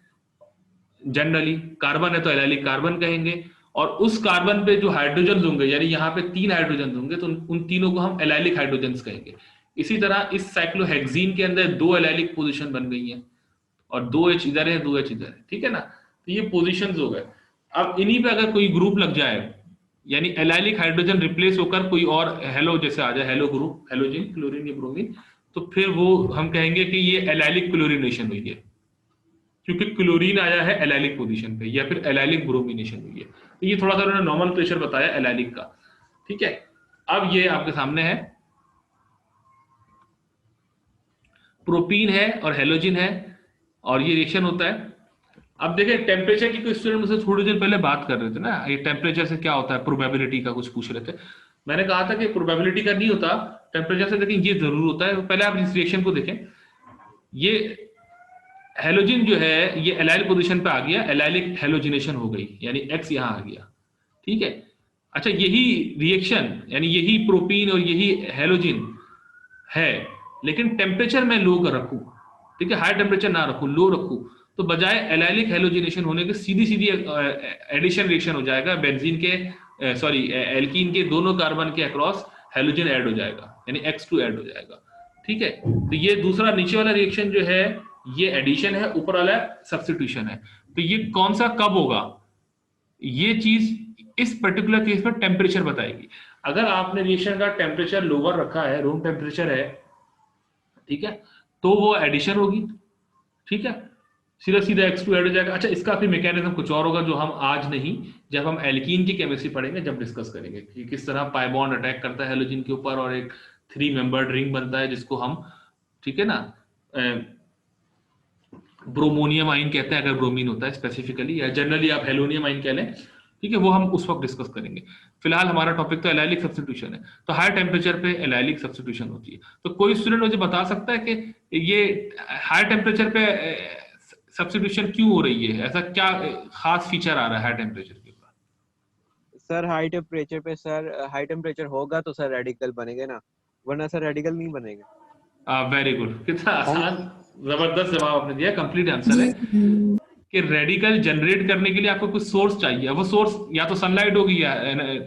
जनरली। कार्बन है तो एलाइलिक कार्बन कहेंगे, और उस कार्बन पे जो हाइड्रोजन होंगे, यानी यहाँ पे 3 हाइड्रोजन होंगे, तो उन तीनों को हम एलाइलिक हाइड्रोजन कहेंगे। इसी तरह इस साइक्लोहेक्सीन के अंदर 2 एलाइलिक पोजीशन बन गई हैं और 2 H इधर है 2 H इधर है, ठीक है ना। तो ये पोजीशंस हो गए। अब इन्हीं पे अगर कोई ग्रुप लग जाए, यानी एलाइलिक हाइड्रोजन रिप्लेस होकर कोई और हेलो जैसे आ जाए, हेलो ग्रुप, हेलोजिन क्लोरीन या ब्रोमीन, तो फिर वो हम कहेंगे कि ये एलाइलिक क्लोरीनेशन हुई है, क्योंकि क्लोरीन आया है एलाइलिक पोजीशन पे, या फिर एलाइलिक ब्रोमिनेशन हुई है। तो ये थोड़ा सा उन्होंने नॉर्मल प्रेशर बताया एलाइलिक का, ठीक है। अब ये आपके सामने है, प्रोपीन है और हेलोजिन है और ये रिएक्शन होता है। अब देखिए टेम्परेचर की कोई स्टूडेंट मुझसे थोड़ी देर पहले बात कर रहे थे ना, ये टेम्परेचर से क्या होता है, प्रोबेबिलिटी का कुछ पूछ रहे थे। मैंने कहा था कि प्रोबेबिलिटी का नहीं होता टेम्परेचर से, लेकिन ये जरूर होता है। पहले आप इस रिएक्शन को देखें, ये हेलोजिन जो है ये एलाइल पोजीशन पे आ गया, एलाइलिक हेलोजिनेशन हो गई, यानी एक्स यहां आ गया, ठीक है। अच्छा यही रिएक्शन यानी यही प्रोपीन और यही हेलोजिन है, लेकिन टेम्परेचर मैं लो कर रखूं, ठीक है, हाई टेम्परेचर ना रखूं, लो रखूं, तो बजाय एलाइलिक हेलोजिनेशन होने के सीधी सीधी एडिशन रिएक्शन हो जाएगा, बेंजीन के सॉरी एल्कीन के दोनों कार्बन के अक्रॉस हेलोजन ऐड हो जाएगा, यानी X2 ऐड हो जाएगा, ठीक है। तो ये दूसरा नीचे वाला रिएक्शन जो है ये एडिशन है, ऊपर वाला सब्स्टिट्यूशन है। तो ये कौन सा कब होगा, ये चीज इस पर्टिकुलर केस में टेम्परेचर बताएगी। अगर आपने रिएक्शन का टेम्परेचर लोअर रखा है, रूम टेम्परेचर है, ठीक है, तो वो एडिशन होगी, ठीक है, सीधा सीधा X2 ऐड हो जाएगा। अच्छा, इसका फिर मैकेनिज्म कुछ और होगा जो हम आज नहीं, जब हम एल्कीन की केमिस्ट्री पढ़ेंगे जब डिस्कस करेंगे कि किस तरह पाई बॉन्ड अटैक करता है हेलोजन के ऊपर और एक 3 मेंबर्ड रिंग बनता है जिसको हम, ठीक है ना, ब्रोमोनियम आइन कहते हैं अगर ब्रोमीन होता है स्पेसिफिकली, या जनरली आप हेलोनियम आइन कह लें, ठीक है, वो हम उस वक्त डिस्कस करेंगे। फिलहाल हमारा टॉपिक तो एलाइलिक सब्स्टिट्यूशन है, तो हाई टेम्परेचर पे एलाइलिक सब्स्टिट्यूशन होती है। तो कोई स्टूडेंट मुझे बता सकता है कि ये हाई टेम्परेचर पे सब्स्टिट्यूशन क्यों हो रही है, ऐसा क्या खास फीचर आ रहा है हाई टेम्परेचर के ऊपर? सर हाई टेम्परेचर पे, सर हाई टेम्परेचर होगा तो सर रेडिकल बनेंगे ना, वरना सर रेडिकल नहीं बनेंगे। वेरी गुड, कितना आसान जबरदस्त जवाब आपने दिया, कंप्लीट आंसर है कि रेडिकल जनरेट करने के लिए आपको कुछ सोर्स चाहिए। वो सोर्स या तो सनलाइट होगी या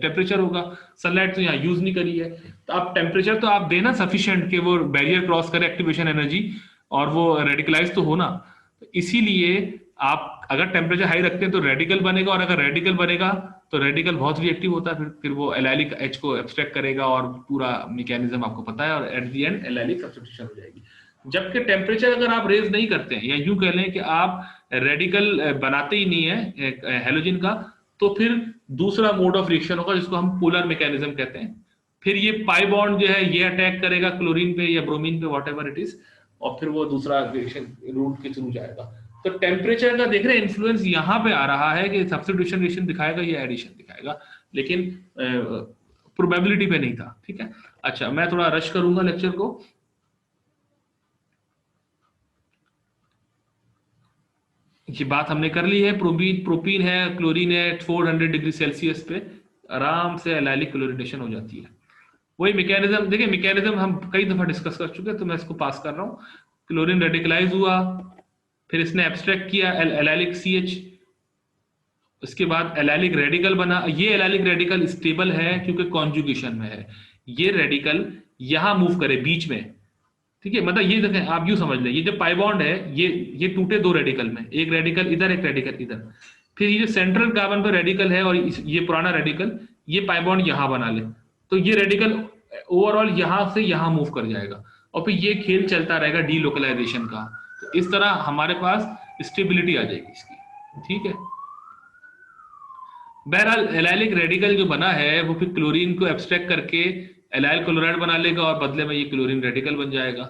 टेम्परेचर होगा। सनलाइट तो यहाँ यूज नहीं करी है, तो आप टेम्परेचर तो आप देना सफिशिएंट कि वो बैरियर क्रॉस करे एक्टिवेशन एनर्जी और वो रेडिकलाइज तो होना। तो इसीलिए आप अगर टेम्परेचर हाई रखते हैं तो रेडिकल बनेगा, और अगर रेडिकल बनेगा तो रेडिकल बहुत रिएक्टिव होता है, फिर वो एलाइलिक एच को एब्स्ट्रैक्ट करेगा और पूरा मैकेनिज्म आपको पता है, और at the end allylic substitution हो जाएगी। जबकि टेम्परेचर अगर आप रेज नहीं करते हैं, या यूं कह लें कि आप रेडिकल बनाते ही नहीं है हेलोजन का, तो फिर दूसरा मोड ऑफ रिएक्शन होगा जिसको हम पोलर मैकेनिज्म कहते हैं। फिर ये पाई बॉन्ड जो है ये अटैक करेगा क्लोरीन पे या ब्रोमीन पे, व्हाटएवर इट इज, और फिर वो दूसरा रिएक्शन रूट के थ्रू जाएगा। तो टेम्परेचर का देख रहे हैं इन्फ्लुएंस यहाँ पे आ रहा है कि सब्स्टिट्यूशन रिएक्शन दिखाएगा या एडिशन दिखाएगा, लेकिन प्रोबेबिलिटी पे नहीं था, ठीक है। अच्छा, मैं थोड़ा रश करूंगा लेक्चर को। ये बात हमने कर ली है, प्रोपीन है, क्लोरीन है, 400 डिग्री सेल्सियस पे आराम से एलाइलिक क्लोरिनेशन हो जाती है। वही मैकेनिज्म देखिए, मैकेनिज्म हम कई दफा डिस्कस कर चुके हैं, तो मैं इसको पास कर रहा हूँ। क्लोरीन रेडिकलाइज हुआ, फिर इसने एब्स्ट्रैक्ट किया एलाइलिक CH, उसके बाद एलाइलिक रेडिकल बना। ये एलाइलिक रेडिकल स्टेबल है क्योंकि कॉन्जुगेशन में है। ये रेडिकल यहां मूव करे बीच में, ठीक है, मतलब ये देखें, आप यूं समझ लें, ये जो पाई बॉन्ड है ये टूटे दो रेडिकल में, एक रेडिकल इधर एक रेडिकल इधर, फिर ये जो सेंट्रल कार्बन पर रेडिकल है और ये पुराना रेडिकल, ये पाई बॉन्ड यहां बना ले, तो ये रेडिकल ओवरऑल यहां से यहां मूव कर जाएगा, और फिर ये खेल चलता रहेगा डीलोकलाइजेशन का। तो इस तरह हमारे पास स्टेबिलिटी आ जाएगी इसकी, ठीक है। बहरहाल एलाइलिक रेडिकल जो बना है वो फिर क्लोरीन को एब्स्ट्रैक्ट करके एलाइल क्लोराइड बना लेगा और बदले में ये क्लोरीन रेडिकल बन जाएगा,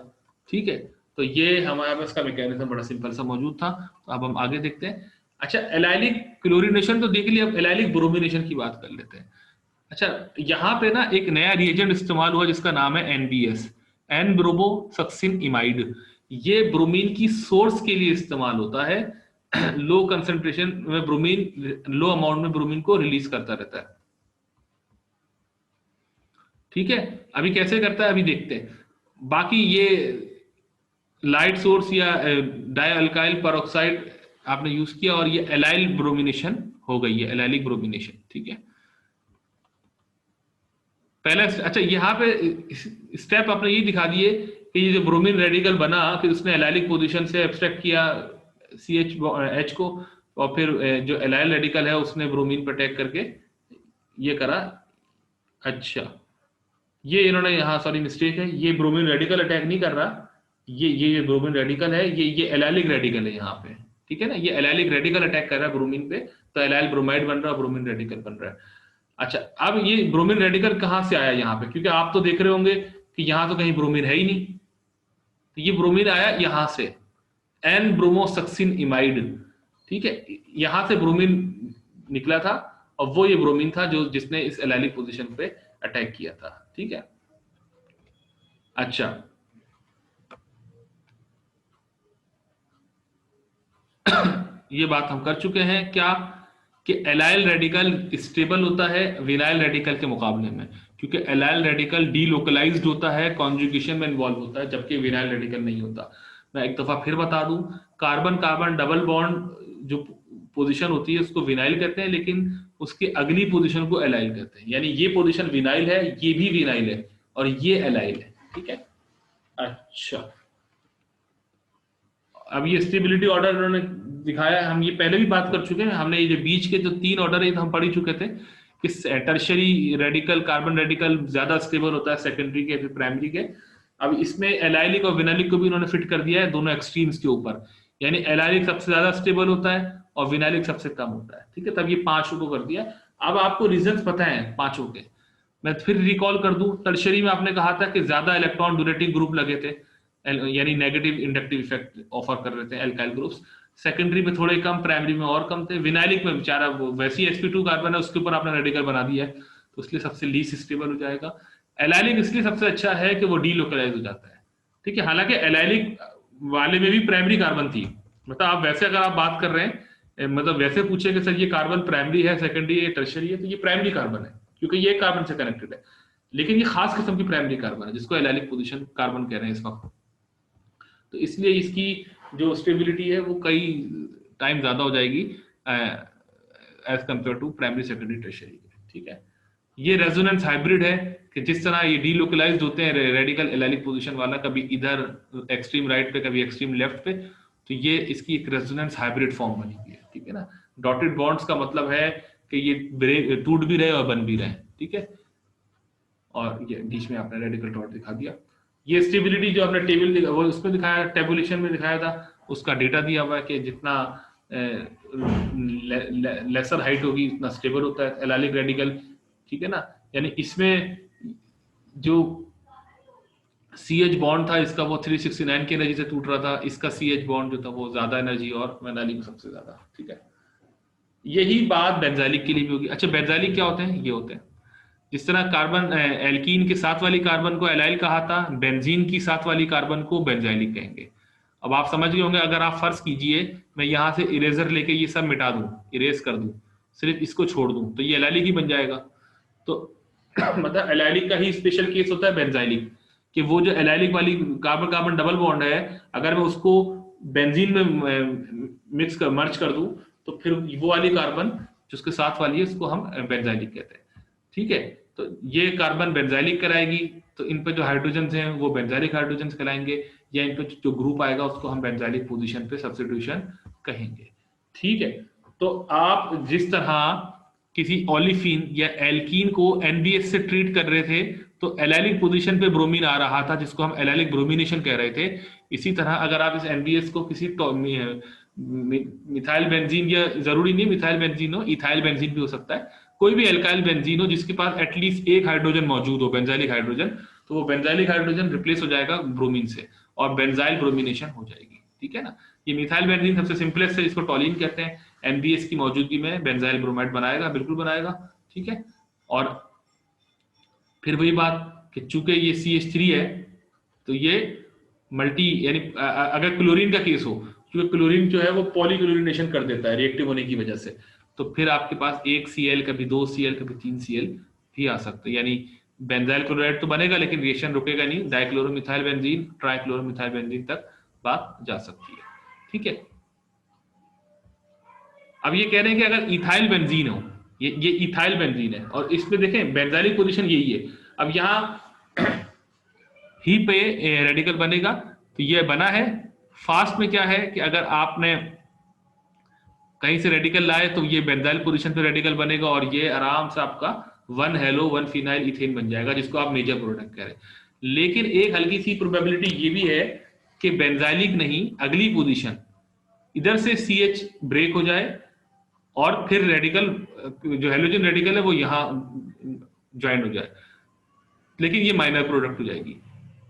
ठीक है। तो ये हमारे पास का मैकेनिज्म बड़ा सिंपल सा मौजूद था। तो अब हम आगे देखते हैं। अच्छा, एलाइलिक क्लोरिनेशन तो देख लिया, अब एलाइलिक ब्रोमिनेशन की बात कर लेते हैं। अच्छा, यहाँ पे ना एक नया रिएजेंट इस्तेमाल हुआ जिसका नाम है NBS, एन ब्रोमोसक्सिन इमाइड। ये ब्रोमीन की सोर्स के लिए इस्तेमाल होता है। लो कंसंट्रेशन में ब्रोमीन, लो अमाउंट में ब्रोमीन को रिलीज करता रहता है, ठीक है। अभी कैसे करता है अभी देखते हैं। बाकी ये लाइट सोर्स या डाई अल्काइल पेरोक्साइड आपने यूज किया और ये एलाइल ब्रोमिनेशन हो गई है, एलाइलिक ब्रोमिनेशन, ठीक है। पहला अच्छा, यहाँ पे स्टेप आपने ये दिखा दिए कि ये जो ब्रोमीन रेडिकल बना, फिर उसने एलाइलिक पोजीशन से एब्स्ट्रैक्ट किया CH को, और फिर जो एलाइल रेडिकल है उसने ब्रोमीन पर अटैक करके ये करा। अच्छा, ये इन्होंने यहाँ, सॉरी मिस्टेक है, ये ब्रोमीन रेडिकल अटैक नहीं कर रहा, ये ब्रोमीन रेडिकल है, ये एलाइलिक रेडिकल है यहाँ पे, ठीक है ना। ये एलाइलिक रेडिकल अटैक कर रहा है ब्रोमीन पे, तो एलाइल ब्रोमाइड बन रहा है, ब्रोमीन रेडिकल बन रहा है। अच्छा, अब ये ब्रोमीन रेडिकल कहाँ से आया यहाँ पे, क्योंकि आप तो देख रहे होंगे कि यहाँ तो कहीं ब्रोमीन है ही नहीं, तो ये ब्रोमीन आया यहाँ से, एन ब्रोमोसक्सिन इमाइड, ठीक है। यहाँ से ब्रोमीन निकला था और वो ये ब्रोमीन था जो जिसने इस एलाइलिक पोजीशन पे अटैक किया था, ठीक है। अच्छा, ये बात हम कर चुके हैं क्या कि एलाइल रेडिकल स्टेबल होता है विनाइल रेडिकल के मुकाबले में, क्योंकि एलाइल रेडिकल डीलोकलाइज्ड होता है, कॉन्जुगेशन में इन्वॉल्व होता है, जबकि विनाइल रेडिकल नहीं होता। मैं एक दफा फिर बता दूं, कार्बन कार्बन डबल बॉन्ड जो पोजीशन होती है उसको विनाइल कहते हैं, लेकिन उसकी अगली पोजीशन को एलाइल कहते हैं। यानी ये पोजीशन विनाइल है, ये भी विनाइल है, और ये एलाइल है, ठीक है। अच्छा, अब ये स्टेबिलिटी ऑर्डर उन्होंने दिखाया है, हम ये पहले भी बात कर चुके हैं, हमने ये जो बीच के जो 3 ऑर्डर है हम पढ़ ही चुके थे कि टर्शियरी रेडिकल, कार्बन रेडिकल ज्यादा स्टेबल होता है सेकेंडरी के फिर प्राइमरी के। अब इसमें एलाइलिक और विनाइलिक को भी इन्होंने फिट कर दिया है दोनों एक्सट्रीम्स के ऊपर, यानी एलाइलिक सबसे ज्यादा स्टेबल होता है और विनाइलिक सबसे कम होता है, ठीक है। तब ये 5 को कर दिया। अब आपको रीजंस पता है 5 के, मैं फिर रिकॉल कर दूं। टर्शियरी में आपने कहा था कि ज्यादा इलेक्ट्रॉन डोनेटिंग ग्रुप लगे थे, यानी नेगेटिव इंडक्टिव इफेक्ट ऑफर कर रहे थे एल्काइल ग्रुप्स। सेकेंडरी में थोड़े कम, प्राइमरी में और कम थे। विनाइलिक में बेचारा वो वैसी sp2 कार्बन है, उसके ऊपर आपने रेडिकल बना दिया है, तो इसलिए सबसे लीस्ट स्टेबल हो जाएगा। एलाइलिक इसलिए सबसे अच्छा है कि वो डीलोकलाइज हो जाता है, ठीक है। हालांकि एलाइलिक वाले में भी प्राइमरी कार्बन थी, मतलब आप वैसे अगर आप बात कर रहे हैं, मतलब वैसे पूछे कि सर ये कार्बन प्राइमरी है, सेकेंडरी है, टर्शियरी है, तो ये प्राइमरी कार्बन है क्योंकि ये कार्बन से कनेक्टेड है। लेकिन ये खास किस्म की प्राइमरी कार्बन है जिसको एलाइलिक पोजीशन कार्बन कह रहे हैं इस वक्त, तो इसलिए इसकी जो स्टेबिलिटी है वो कई टाइम ज्यादा हो जाएगी as compare to primary, secondary, tertiary, ठीक है। ये रेजोनेंस हाइब्रिड है कि जिस तरह ये डीलोकलाइज्ड होते हैं रेडिकल एलाइलिक पोजीशन वाला, कभी इधर एक्सट्रीम राइट पे कभी एक्सट्रीम लेफ्ट पे, तो ये इसकी एक रेजोनेंस हाइब्रिड फॉर्म बनी हुई है, ठीक है ना। डॉटेड बॉन्ड्स का मतलब है कि ये टूट भी रहे और बन भी रहे, ठीक है। और ये बीच में आपने रेडिकल डॉट दिखा दिया। ये स्टेबिलिटी जो आपने टेबल वो उसमें दिखाया, टेबुलेशन में दिखाया था, उसका डेटा दिया हुआ है कि जितना लेसर हाइट होगी उतना स्टेबल होता है एलाइलिक रेडिकल, ठीक है ना। यानी इसमें जो CH बॉन्ड था इसका वो 369 की एनर्जी से टूट रहा था, इसका CH बॉन्ड जो था वो ज्यादा एनर्जी और वेनाइलिक सबसे ज्यादा, ठीक है। यही बात बेंजाइलिक के लिए भी होगी। अच्छा, बेंजाइलिक क्या होते हैं? ये होते हैं जिस तरह कार्बन एल्कीन के साथ वाली कार्बन को एलाइल कहा था, बेंजीन की साथ वाली कार्बन को बेंजाइलिक कहेंगे। अब आप समझ गए होंगे, अगर आप फर्ज कीजिए मैं यहां से इरेजर लेके ये सब मिटा दूं, इरेज कर दूं, सिर्फ इसको छोड़ दूं, तो ये एलाइलिक ही बन जाएगा। तो मतलब एलाइलिक का ही स्पेशल केस होता है बेंजाइलिक, कि वो जो एलाइलिक वाली कार्बन कार्बन डबल बॉन्ड है, अगर मैं उसको बेंजीन में मिक्स कर मर्ज कर दूं, तो फिर वो वाली कार्बन जो उसके साथ वाली है उसको हम बेंजाइलिक कहते हैं, ठीक है। तो ये कार्बन बेंजाइलिक कराएगी, तो इन पे जो हाइड्रोजन हैं वो बेंजाइलिक हाइड्रोजन कहलाएंगे, या इन पे जो ग्रुप आएगा उसको हम बेंजाइलिक पोजीशन पे सब्स्टिट्यूशन कहेंगे, ठीक है। तो आप जिस तरह किसी ओलिफिन या एल्कीन को NBS से ट्रीट कर रहे थे तो एलाइलिक पोजीशन पे ब्रोमीन आ रहा था जिसको हम एलाइलिक ब्रोमिनेशन कह रहे थे, इसी तरह अगर आप इस NBS को किसी मिथाइल बेंजीन, या जरूरी नहीं मिथाइल बेंजीन हो, इथाइल बेंजीन भी हो सकता है, कोई भी एल्काइल बेंजीन हो जिसके पास एटलीस्ट एक हाइड्रोजन मौजूद हो, बेंजाइलिक हाइड्रोजन, तो वो बेंजाइलिक हाइड्रोजन रिप्लेस हो जाएगा ब्रोमीन से और बेंजाइल ब्रोमिनेशन हो जाएगी, ठीक है ना। ये मिथाइल बेंजीन सबसे सिंपलेस्ट है, इसको टॉलिन कहते हैं, NBS की मौजूदगी में बेंजाइल ब्रोमाइड बनाएगा, बिल्कुल बनाएगा, ठीक है। और फिर वही बात कि चूंकि ये CH3 है तो ये मल्टी, यानी अगर क्लोरीन का केस हो, क्योंकि क्लोरीन जो है वो पॉलीक्लोरिनेशन कर देता है रिएक्टिव होने की वजह से, तो फिर आपके पास एक Cl, कभी 2 Cl, कभी 3 Cl भी आ सकते हैं, यानी बेंजाइल क्लोराइड तो बनेगा लेकिन रिएक्शन रुकेगा नहीं, डाइक्लोरोमिथाइल बेंजीन, ट्राइक्लोरोमिथाइल बेंजीन तक बात जा सकती है, ठीक है। अब ये कह रहे हैं कि अगर इथाइल बेंजीन हो, ये इथाइल बेंजीन है और इसमें देखें बेंजाइलिक पोजीशन यही है। अब यहाँ ही पे रेडिकल बनेगा, तो ये बना है। फास्ट में क्या है कि अगर आपने कहीं से रेडिकल लाए तो ये बेंजाइल पोजीशन पे रेडिकल बनेगा और ये आराम से आपका 1 हेलो 1 फिनाइल इथेन बन जाएगा, जिसको आप मेजर प्रोडक्ट कह रहे हैं। लेकिन एक हल्की सी प्रोबेबिलिटी ये भी है कि बेंजाइलिक नहीं, अगली पोजीशन इधर से CH ब्रेक हो जाए और फिर रेडिकल जो हेलोजन रेडिकल है वो यहाँ ज्वाइन हो जाए, लेकिन ये माइनर प्रोडक्ट हो जाएगी।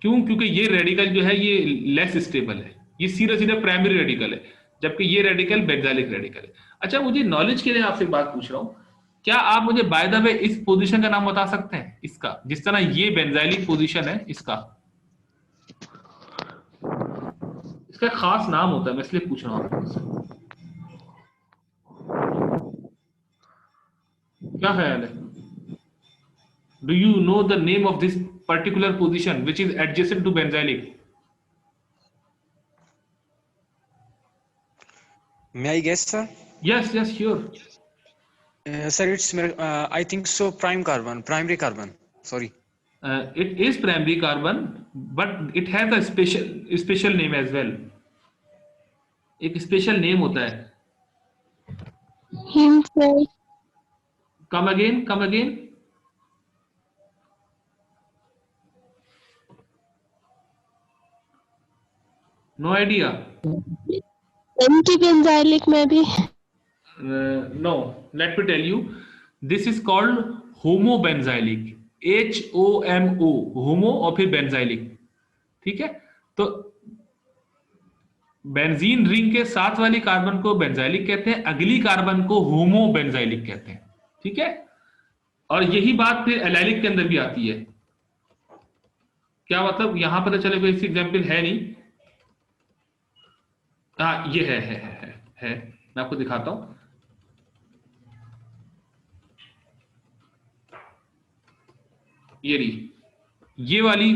क्यों? क्योंकि ये रेडिकल जो है ये लेस स्टेबल है, ये सीधा सीधा प्राइमरी रेडिकल है, जबकि ये रेडिकल बेंजाइलिक रेडिकल है। अच्छा, मुझे नॉलेज के लिए आपसे बात पूछ रहा हूं, क्या आप मुझे बाय द वे इस पोजीशन का नाम बता सकते हैं इसका, जिस तरह ये बेंजाइलिक पोजीशन है इसका खास नाम होता है, मैं इसलिए पूछ रहा हूं, क्या ख्याल है? Do you know the name of this particular position which is adjacent to benzylic? May I guess, sir? Yes, sure. Sir, it's I think so. Primary carbon. Sorry. It is primary carbon, but it has a special name as well. एक special name होता है, Him, sir. Come again, come again. No idea. Anti-benzylic maybe. No, let me tell you. This is called homobenzylic. HOMO, होमो और फिर benzylic. ठीक है, तो benzene ring के साथ वाली कार्बन को बेंजाइलिक कहते हैं, अगली कार्बन को होमो बेंजाइलिक कहते हैं. ठीक है, और यही बात फिर एलाइलिक के अंदर भी आती है. क्या मतलब, यहां पता चले कोई एग्जाम्पल है नहीं. हाँ, ये है. मैं आपको दिखाता हूं. ये रही, ये वाली,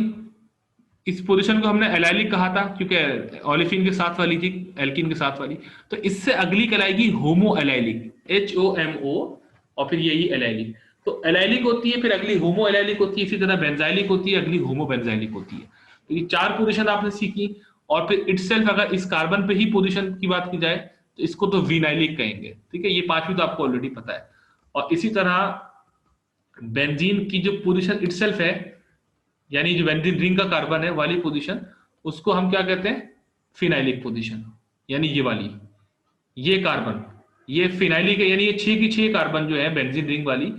इस पोजीशन को हमने एलाइलिक कहा था क्योंकि ओलेफिन के साथ वाली थी, एल्कीन के साथ वाली. तो इससे अगली कहलाएगी होमो एलाइलिक, HOMO, और फिर यही एलाइलिक. तो एलाइलिक होती है, फिर अगली होमो एलाइलिक होती है, इसी तरह बेंजाइलिक होती है, अगली होमो बेंजाइलिक होती है. तो ये 4 पोजीशन आपने सीखी. और फिर इटसेल्फ अगर इस कार्बन पे ही पोजीशन की बात की जाए तो इसको तो विनाइलिक कहेंगे. ठीक है, ये 5वीं तो आपको ऑलरेडी पता है. और इसी तरह बेंजीन की जो पोजीशन इटसेल्फ है, यानी जो बेंजीन रिंग का कार्बन है वाली पोजीशन, उसको हम क्या कहते हैं, फिनाइलिक पोजीशन. यानी ये वाली, ये कार्बन, ये फिनाइलिक है, यानी ये 6 की 6 कार्बन जो है बेंजीन रिंग वाली,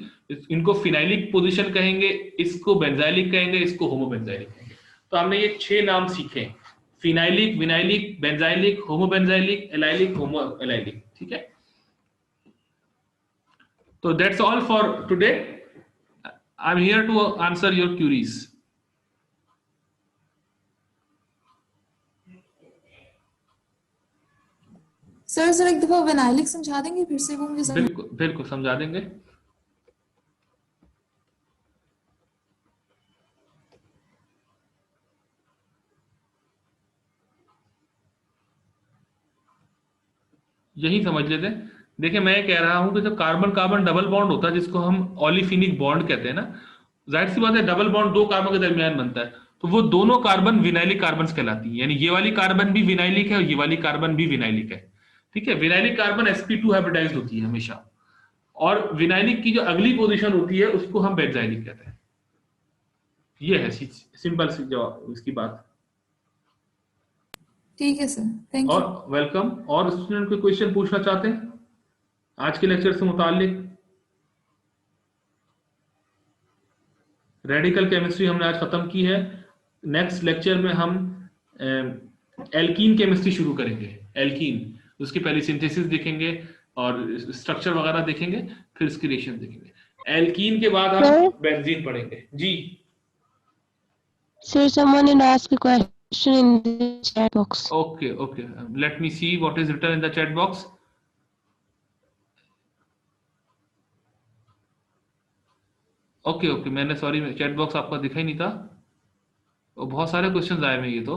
इनको फिनाइलिक पोजीशन कहेंगे, इसको बेंजाइलिक कहेंगे, इसको होमोबेंजाइलिक कहेंगे. तो हमने ये 6 नाम सीखे, phenylic, vinylic, benzylic, homobenzylic, allylic, homoallylic. ठीक है, तो that's all for today. I am here to answer your queries. Sir एक दफा विनाइलिक समझा देंगे फिर से, वो मुझे बिल्कुल बिल्कुल समझा देंगे. यही समझ लेते हैं. देखिए, मैं कह रहा हूं कि जब कार्बन कार्बन डबल बॉन्ड होता है, जिसको हम ओलिफिनिक बॉन्ड कहते हैं ना, जाहिर सी बात है डबल बॉन्ड 2 कार्बन के दरमियान बनता है, तो वो दोनों कार्बन विनाइलिक कार्बन कहलाती है. यानी ये वाली कार्बन भी विनाइलिक है और ये वाली कार्बन भी विनाइलिक है. ठीक है, विनाइलिक कार्बन sp2 हाइब्रिडाइज्ड होती है हमेशा, और विनाइलिक की जो अगली पोजीशन होती है उसको हम बेंजाइलिक कहते हैं. ये है सिंपल सी जवाब इसकी बात. ठीक है सर, थैंक यू. और वेलकम. और स्टूडेंट कोई क्वेश्चन पूछना चाहते हैं आज के लेक्चर से मुताल्लिक? रेडिकल केमिस्ट्री हमने आज खत्म की है. नेक्स्ट लेक्चर में हम एल्कीन केमिस्ट्री शुरू करेंगे. एल्कीन, उसकी पहली सिंथेसिस देखेंगे और स्ट्रक्चर वगैरह देखेंगे, फिर इसकी रिएक्शन देखेंगे. एल्कीन के बाद हम बेंजीन पढ़ेंगे. जी Sir, someone had asked a question in the chat box. okay. Let me see what is written in the chat box. Okay, मैंने सॉरी चैट बॉक्स आपका दिखा ही नहीं था. तो बहुत सारे क्वेश्चंस आए हैं ये तो.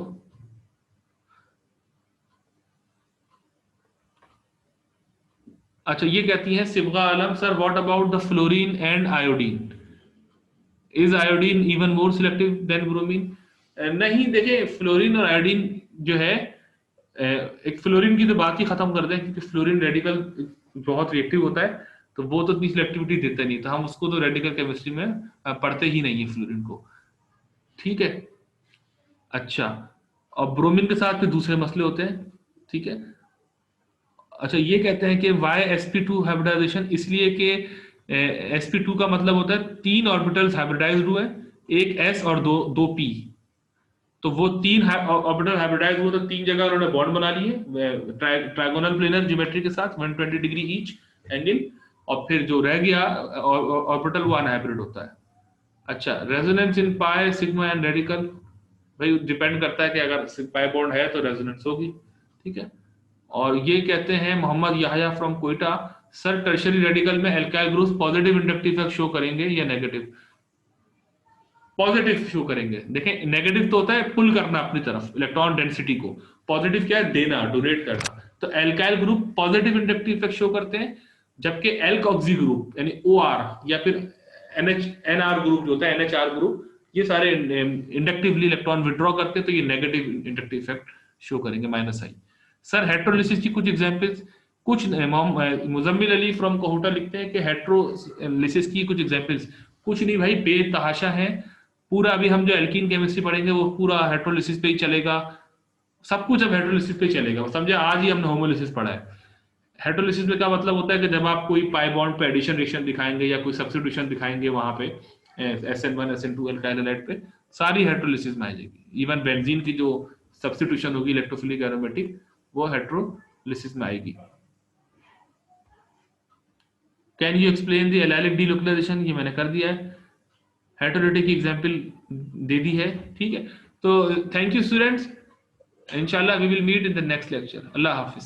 अच्छा, ये कहती हैं Sibgha Alam, sir what about the fluorine and iodine? Is iodine even more selective than bromine? नहीं, देखिए फ्लोरीन और आयोडीन जो है, एक फ्लोरीन की तो बात ही खत्म कर दें, क्योंकि फ्लोरीन रेडिकल बहुत रिएक्टिव होता है, तो वो तो इतनी सिलेक्टिविटी देता नहीं, तो हम उसको तो रेडिकल केमिस्ट्री में पढ़ते ही नहीं है फ्लोरीन को. ठीक है, अच्छा. और ब्रोमीन के साथ फिर दूसरे मसले होते हैं. ठीक है, अच्छा, ये कहते हैं कि वाई sp2 हाइब्रिडाइजेशन, इसलिए कि sp2 का मतलब होता है 3 ऑर्बिटल्स हाइब्रिडाइज्ड हुए, एक s और दो p. तो वो 3 ऑर्बिटल हाइब्रिडाइज हुए, तो 3 जगह उन्होंने बॉन्ड बना लिए ट्राइगोनल प्लेनर ज्योमेट्री के साथ 120 डिग्री ईच एंगल, और फिर जो रह गया ऑर्बिटल वो अनहाइब्रिड होता है. अच्छा, resonance in pi, sigma and radical, भाई डिपेंड करता है कि अगर पाई बॉन्ड है तो रेजोनेंस होगी. ठीक है, और ये कहते हैं Mohammad Yahya from Quetta, sir tertiary radical में alkyl groups positive inductive effect show करेंगे या नेगेटिव? पॉजिटिव शो करेंगे. देखें, नेगेटिव तो होता है पुल करना अपनी तरफ इलेक्ट्रॉन डेंसिटी को, पॉजिटिव क्या है, देना, डोनेट करना. तो alkyl group positive inductive effect show करते हैं, जबकि एल्कोक्सी ग्रुप यानी OR या फिर NR ग्रुप जो होता है, NHR ग्रुप, ये सारे इंडक्टिवली इलेक्ट्रॉन विड्रॉ करते हैं, तो ये नेगेटिव इंडक्टिव इफेक्ट शो करेंगे, -I. सर हेटेरोलिसिस की कुछ एग्जांपल्स? कुछ मुजम्मिल अली फ्रॉम कोहुटा लिखते हैं कि हेट्रोलिसिस की कुछ एग्जांपल्स, कुछ नहीं भाई, बेतहाशा है पूरा। अभी हम जो एल्कीन केमिस्ट्री पढ़ेंगे वो पूरा हेट्रोलिसिस पे ही चलेगा, सब कुछ अब हेट्रोलिसिस पे चलेगा। समझे, आज ही हमने होमोलिसिस पढ़ा है। हेट्रोलिसिस में क्या मतलब होता है कि जब आप कोई पाई बॉन्ड पे एडिशन रिएक्शन दिखाएंगे या कोई सब्स्टिट्यूशन दिखाएंगे वहां पे SN1 SN2 अल्काइल हैलाइड पे, सारी हेट्रोलिसिस में आ जाएगी। इवन बेंजीन की जो सब्स्टिट्यूशन होगी इलेक्ट्रोफिलिक एरोमेटिक, वो हेट्रोलिसिस में आएगी। Can you explain the allylic delocalization, ये मैंने कर दिया है। हेटेरोलिटिक की एग्जांपल दे दी है, ठीक है। तो थैंक यू स्टूडेंट्स, इंशाल्लाह we will meet in the next lecture. अल्लाह हाफिज।